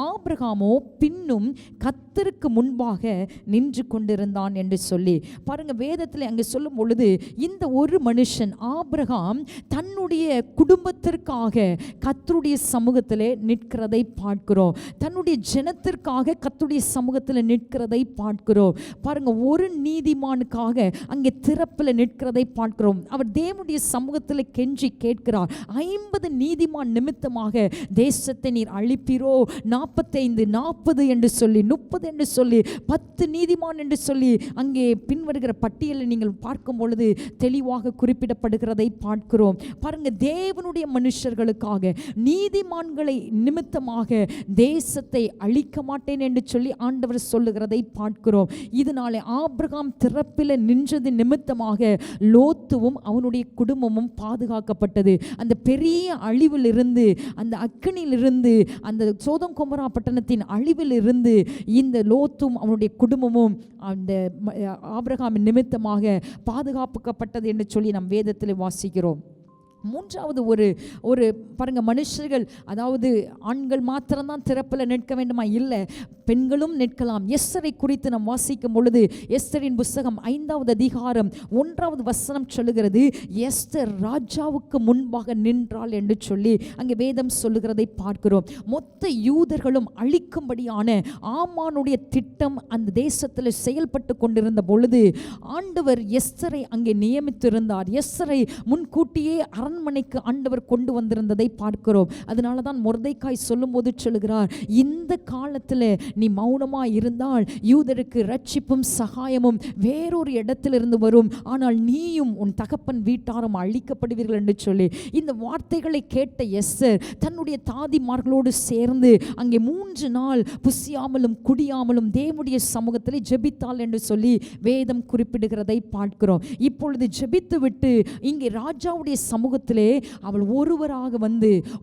[SPEAKER 1] ஆபிரகாமோ பின்னும் கர்த்தருக்கு முன்பாக நின்று கொண்டிருந்தான் என்று சொல்லி பாருங்க. வேதத்தில் அங்கே சொல்லும் பொழுது இந்த ஒரு மனுஷன் ஆபிரகாம் தன்னுடைய குடும்பத்திற்காக கர்த்தருடைய சமூகத்திலே நிற்கிறதை பார்க்கிறோம். தன்னுடைய ஜனத்திற்காக கர்த்தருடைய சமூகத்தில் நிற்கிறதை பார்க்கிறோம். பாருங்க, ஒரு நீதிமானுக்காக அங்கே திறப்பில் நிற்கிறதை பார்க்கிறோம். அவர் தேவனுடைய சமூகத்தில் கெஞ்சி கேட்கிறார், 50 நீதிமான் நிமித்தமாக தேசத்தை நீர் அழிப்பீரோ, 45 40 என்று சொல்லி 30 என்று சொல்லி 10 நீதிமான் என்று சொல்லி அங்கே பின்வருகிற பட்டியலை நீங்கள் பார்க்கும் பொழுது தெளிவாக குறிப்பிடப்படுகிறதை பார்க்கிறோம். பாருங்க, தேவனுடைய மனுஷர்களுக்காக, நீதிமான்களை நிமித்தமாக தேசத்தை அழிக்க மாட்டேன் என்று சொல்லி ஆண்டவர் சொல்லுகிறதை பார்க்கிறோம். இதனாலே ஆபிரகாம் திறப்பில் நின்றது நிமித்தமாக லோத்துவும் அவனுடைய குடும்பமும் பாதுகாக்கப்பட்டது. அந்த பெரிய அழிவிலிருந்து, அந்த அக்கினியிலிருந்து, அந்த சோதம் கொமரா பட்டணத்தின் அழிவிலிருந்து இந்த லோத்தும் அவனுடைய குடும்பமும் அந்த ஆபிரகாமின் நிமித்தமாக பாதுகாக்கப்பட்டது என்று சொல்லி நம் வேதத்தில் வாசிக்கிறோம். மூன்றாவது ஒரு பாருங்க, மனுஷர்கள், அதாவது ஆண்கள் மாத்திரம்தான் திறப்பில் நிற்க வேண்டுமா? இல்லை, பெண்களும் நிற்கலாம். எஸ்தரை குறித்து நாம் வாசிக்கும் பொழுது எஸ்தரின் புஸ்தகம் 5வது அதிகாரம் 1வது வசனம் சொல்லுகிறது, எஸ்தர் ராஜாவுக்கு முன்பாக நின்றாள் என்று சொல்லி அங்கே வேதம் சொல்லுகிறதை பார்க்கிறோம். மொத்த யூதர்களும் அழிக்கும்படியான ஆமானுடைய திட்டம் அந்த தேசத்தில் செயல்பட்டு கொண்டிருந்த பொழுது ஆண்டவர் எஸ்தரை அங்கே நியமித்திருந்தார். எஸ்தரை முன்கூட்டியே அரண்மனைக்கு ஆண்டவர் கொண்டு வந்திருந்ததை பார்க்கிறோம். அதனால தான் மொர்தெக்காய் சொல்லும்போது சொல்லுகிறார், இந்த காலத்தில் நீ மௌனமாக இருந்தால் யூதருக்கு ரட்சிப்பும் சகாயமும் வேறொரு இடத்திலிருந்து வரும், ஆனால் நீயும் உன் தகப்பன் வீட்டாரும் அழிக்கப்படுவீர்கள் என்று சொல்லி இந்த வார்த்தைகளை கேட்ட எஸ்தர் தன்னுடைய தாதிமார்களோடு சேர்ந்து அங்கே 3 நாள் புசியாமலும் குடியாமலும் தேவனுடைய சமூகத்தில் ஜெபித்தாள் என்று சொல்லி வேதம் குறிப்பிடுகிறதை பார்க்கிறோம். இப்பொழுது ஜெபித்து விட்டு இங்கே ராஜாவுடைய சமூகத்திலே அவள்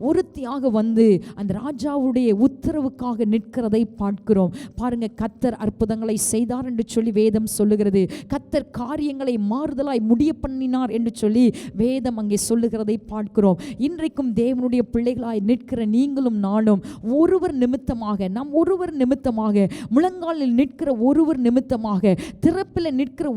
[SPEAKER 1] ஒருத்தியாக வந்து அந்த ராஜாவுடைய உத்தரவுக்காக நிற்கிறதை பார்க்கிறோம். பாருங்க, கர்த்தர் அற்புதங்களை செய்தார் என்று சொல்லி வேதம் சொல்லுகிறது. கர்த்தர் காரியங்களை மாறுதலாய் முடிய பண்ணினார் என்று சொல்லி வேதம் அங்கே சொல்லுகிறதை பார்க்கிறோம். இன்றைக்கும் தேவனுடைய பிள்ளைகளாய் நிற்கிற நீங்களும் நானும் ஒருவர் நிமித்தமாக முழங்காலில் நிற்கிற ஒருவர் நிமித்தமாக, திறப்பில் நிற்கிற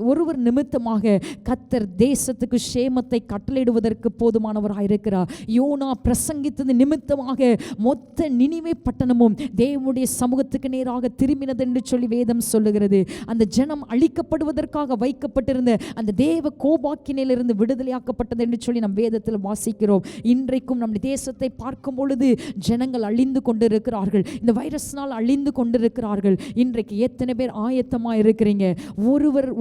[SPEAKER 1] ஒருவர் நிமித்தமாக கர்த்தர் தேசத்துக்கு சேமத்தை கட்டளையிடுவதற்கு போதுமானவராயிருக்கிறார். யோனா பிரசங்கித்தது நிமித்தமாக மொத்த நினிவே பட்டணமும் தேவனுடைய சமூகத்துக்கு நேராக திரும்பினது என்று சொல்லி வேதம் சொல்லுகிறது. அந்த ஜனம் அழிக்கப்படுவதற்காக வைக்கப்பட்டிருந்த அந்த தேவ கோபாக்கினிலிருந்து விடுதலையாக்கப்பட்டது என்று சொல்லி நம் வேதத்தில் வாசிக்கிறோம். இன்றைக்கும் நம்முடைய தேசத்தை பார்க்கும் பொழுது ஜனங்கள் அழிந்து கொண்டிருக்கிறார்கள், இந்த வைரஸ்னால் அழிந்து கொண்டிருக்கிறார்கள். இன்றைக்கு எத்தனை பேர் ஆயத்தமாக இருக்கிறீங்க?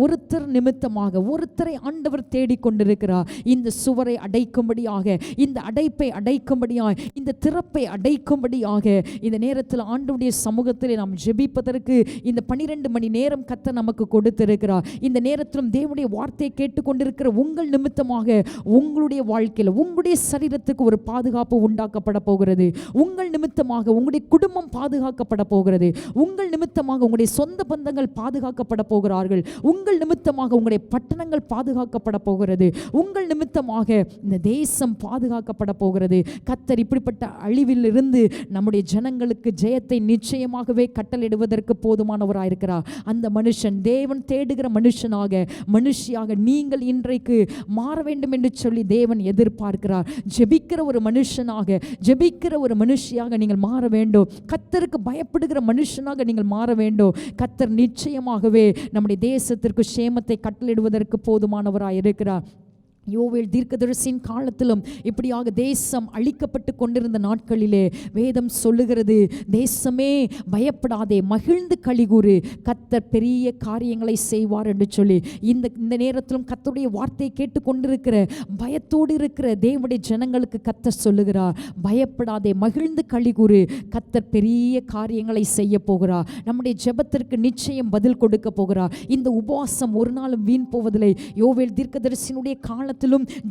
[SPEAKER 1] ஒருத்தர் நிமித்தமாக ஒருத்தரை ஆண்டவர் தேடிக்கொண்டிருக்கிறார். இந்த சுவரை அடைக்கும்படியாக, இந்த அடைப்பை அடைக்கும்படியாக, இந்த திறப்பை அடைக்கும்படியாக இந்த நேரத்தில் ஆண்டவருடைய சமூகத்தில் நாம் ஜெபிப்பதற்கு இந்த 12 மணி நேரம் கர்த்தர் நமக்கு கொடுத்திருக்கிறார். இந்த நேரத்திலும் தேவனுடைய வார்த்தையை கேட்டுக்கொண்டிருக்கிற உங்கள் நிமித்தமாக உங்களுடைய வாழ்க்கையில் உங்களுடைய சரீரத்துக்கு ஒரு பாதுகாப்பு உண்டாக்கப்பட போகிறது. உங்கள் நிமித்தமாக உங்களுடைய குடும்பம் பாதுகாக்கப்பட போகிறது. உங்கள் நிமித்தமாக உங்களுடைய சொந்த பந்தங்கள் பாதுகாக்கப்பட போகிறார்கள். உங்கள் நிமித்தமாக உங்களுடைய பட்டணங்கள் பாதுகாக்கப்பட போகிறது. உங்கள் நிமித்தமாக இந்த தேசம் பாதுகாக்கப்பட போகிறது. கர்த்தர் இப்படிப்பட்ட அழிவில் இருந்து நம்முடைய ஜனங்களுக்கு ஜெயத்தை நிச்சயமாகவே கட்டளையிடுவதற்கு போதுமானவராயிருக்கிறார். அந்த மனுஷன், தேவன் தேடுகிற மனுஷியாக நீங்கள் இன்றைக்கு மாற வேண்டும் என்று சொல்லி தேவன் எதிர்பார்க்கிறார். ஜெபிக்கிற ஒரு மனுஷியாக நீங்கள் மாற வேண்டும். கர்த்தருக்கு பயப்படுகிற மனுஷனாக நீங்கள் மாற வேண்டும். கர்த்தர் நிச்சயமாகவே நம்முடைய தேசத்திற்கு சேமத்தை கட்டளையிடுவதற்கு போதுமானவராயிருக்கிறார். யோவேல் தீர்க்கதரிசியின் காலத்திலும் இப்படியாக தேசம் அழிக்கப்பட்டு கொண்டிருந்த நாட்களிலே வேதம் சொல்லுகிறது, தேசமே பயப்படாதே, மகிழ்ந்து களிகூறு, கர்த்தர் பெரிய காரியங்களை செய்வார் என்று சொல்லி இந்த நேரத்திலும் கர்த்தருடைய வார்த்தையை கேட்டுக்கொண்டிருக்கிற பயத்தோடு இருக்கிற தேவனுடைய ஜனங்களுக்கு கர்த்தர் சொல்லுகிறார், பயப்படாதே, மகிழ்ந்து களிகூறு, கர்த்தர் பெரிய காரியங்களை செய்ய போகிறார். நம்முடைய ஜெபத்திற்கு நிச்சயம் பதில் கொடுக்க போகிறார். இந்த உபவாசம் ஒரு நாளும் வீண் போவதில்லை. யோவேல் தீர்க்கதரிசியினுடைய காலத்திலும்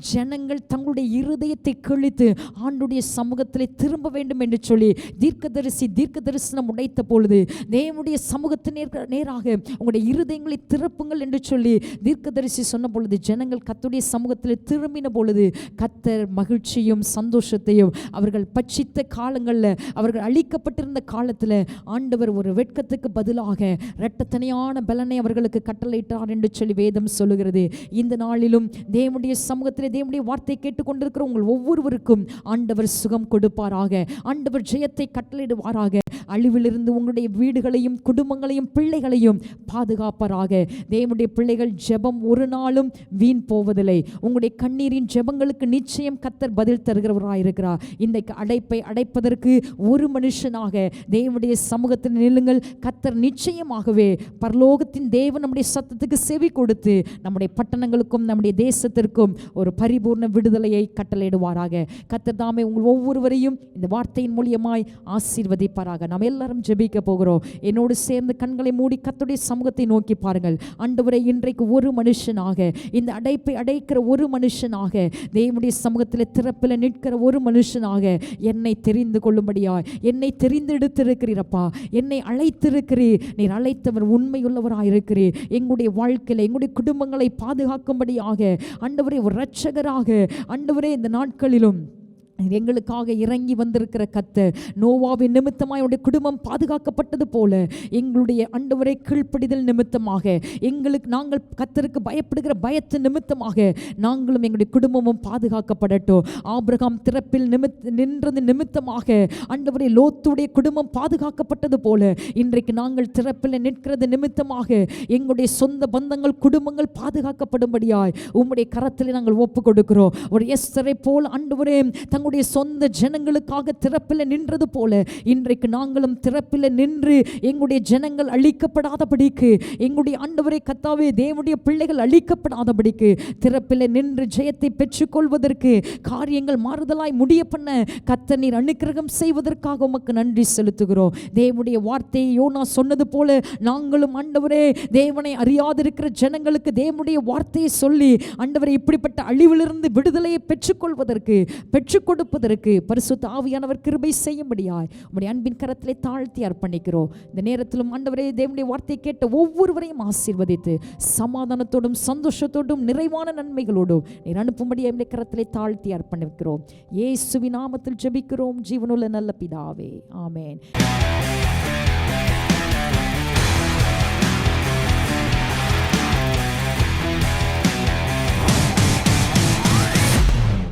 [SPEAKER 1] ஜனங்கள் தங்களுடைய இருதயத்தை கிழித்து ஆண்டுடைய சமூகத்திலே திரும்ப வேண்டும் என்று சொல்லி தீர்க்கதரிசனம் உடைத்த பொழுது தேவனுடைய சமூகத்தின் நேராக உங்களுடைய இருதயங்களை திறப்புங்கள் என்று சொல்லி தீர்க்கதரிசி சொன்ன பொழுது ஜனங்கள் கர்த்தருடைய சமூகத்திலே திரும்பின பொழுது கர்த்தர் மகிழ்ச்சியும் சந்தோஷத்தையும் அவர்கள் பட்சித்த காலங்களில், அவர்கள் அழிக்கப்பட்டிருந்த காலத்தில் ஆண்டவர் ஒரு வெட்கத்துக்கு பதிலாக இரட்டத்தனையான பலனை அவர்களுக்கு கட்டளையிட்டார் என்று சொல்லி வேதம் சொல்லுகிறது. இந்த நாளிலும் தேவனுடைய சமூகத்திலே தேவனுடைய வார்த்தை கேட்டுக்கொண்டிருக்கிற உங்கள் ஒவ்வொருவருக்கும் ஆண்டவர் சுகம் கொடுப்பாராக. ஆண்டவர் ஜெயத்தை கட்டளையிடுவாராக. அழிவிலிருந்து உங்களுடைய வீடுகளையும் குடும்பங்களையும் பிள்ளைகளையும் பாதுகாப்பாராக. தேவனுடைய பிள்ளைகள் ஜெபம் ஒரு நாளும் வீண் போவதில்லை. உங்களுடைய கண்ணீரின் ஜெபங்களுக்கு நிச்சயம் கர்த்தர் பதில் தருகிறவராயிருக்கிறார். இன்றைக்கு அடைப்பை அடைப்பதற்கு ஒரு மனுஷனாக தேவனுடைய சமூகத்தில் நில்லுங்கள். கர்த்தர் நிச்சயமாகவே பரலோகத்தின் தேவன் நம்முடைய சத்தத்துக்கு செவி கொடுத்து நம்முடைய பட்டணங்களுக்கும் நம்முடைய தேசத்திற்கும் ஒரு பரிபூர்ண விடுதலையை கட்டளையிடுவாராக. கர்த்தர் தாமே உங்கள் ஒவ்வொருவரையும் இந்த வார்த்தையின் மூலியமாய் ஆசீர்வதிப்பாராக. நாம் எல்லாரும் ஜெபிக்க போகிறோம். என்னோடு சேர்ந்து கண்களை மூடி கர்த்தருடைய சமூகத்தை நோக்கி பாருங்கள். ஆண்டவரே, இன்றைக்கு ஒரு மனுஷனாக, இந்த அடைப்பை அடைக்கிற ஒரு மனுஷனாக, தேவனுடைய சமூகத்தில் திறப்பில் நிற்கிற ஒரு மனுஷனாக என்னை தெரிந்து கொள்ளும்படியாய் என்னை தெரிந்தெடுத்திருக்கிறீரப்பா. என்னை அழைத்திருக்கிறீர். நீர் அழைத்தவர் உண்மையுள்ளவராயிருக்கிறீர். எங்களுடைய வாழ்க்கையில் எங்களுடைய குடும்பங்களை பாதுகாக்கும்படியாக ஆண்டவர் ஆண்டவரே ஒரு இரட்சகராக ஆண்டவரே இந்த நாட்களிலும் எங்களுக்காக இறங்கி வந்திருக்கிற கர்த்தர், நோவாவின் நிமித்தமாய் அவருடைய குடும்பம் பாதுகாக்கப்பட்டது போல எங்களுடைய ஆண்டவரை கீழ்ப்படிதல் நிமித்தமாக நாங்கள் கர்த்தருக்கு பயப்படுகிற பயத்தின் நிமித்தமாக நாங்களும் எங்களுடைய குடும்பமும் பாதுகாக்கப்படட்டும். ஆபிரகாம் திறப்பில் நின்றது நிமித்தமாக ஆண்டவரை லோத்துடைய குடும்பம் பாதுகாக்கப்பட்டது போல இன்றைக்கு நாங்கள் திறப்பில் நிற்கிறது நிமித்தமாக எங்களுடைய சொந்த பந்தங்கள் குடும்பங்கள் பாதுகாக்கப்படும்படியாய் உம்முடைய கரத்தில் நாங்கள் ஒப்பு கொடுக்கிறோம். ஒரு எஸ்தரை போல் ஆண்டவரே தங்களுடைய சொந்த ஜனங்களுக்காக திறப்பில் நின்றது போல இன்றைக்கு நாங்களும் திறப்பில் நின்று எங்களுடைய ஜனங்கள் அழிக்கப்படாதபடிக்கு, எங்களுடைய ஆண்டவரே கர்த்தாவே தேவனுடைய பிள்ளைகள் அழிக்கப்படாதபடிக்கு திறப்பில் நின்று ஜெயத்தை பெற்றுக்கொள்வதற்கு, காரியங்கள் மாறுதலாய் முடிய பண்ண கர்த்தர் நீர் அனுக்கிரகம் செய்வதற்காக உமக்கு நன்றி செலுத்துகிறோம். தேவனுடைய வார்த்தையை யோனா சொன்னது போல நாங்களும் ஆண்டவரே தேவனை அறியாதிருக்கிற ஜனங்களுக்கு தேவனுடைய வார்த்தையை சொல்லி ஆண்டவரே இப்படிப்பட்ட அழிவிலிருந்து விடுதலையை பெற்றுக்கொள்வதற்கு கொடுப்பதற்கு பரிசுத்த ஆவியானவர் கிருபை செய்யும்படியாய் உம்முடைய அன்பின் கரத்திலே தாழ்த்தி அர்ப்பணிக்கிறோம். இந்த நேரத்திலும் ஆண்டவரே தேவனுடைய வார்த்தையை கேட்ட ஒவ்வொருவரையும் ஆசீர்வதித்து சமாதானத்தோடும் சந்தோஷத்தோடும் நிறைவான நன்மைகளோடும் நீர் அனுப்பும்படியாய் உம்முடைய கரத்திலே தாழ்த்தி அர்ப்பணிக்கிறோம். இயேசுவின் நாமத்தில் ஜெபிக்கிறோம் ஜீவனுள்ள நல்ல பிதாவே, ஆமென்.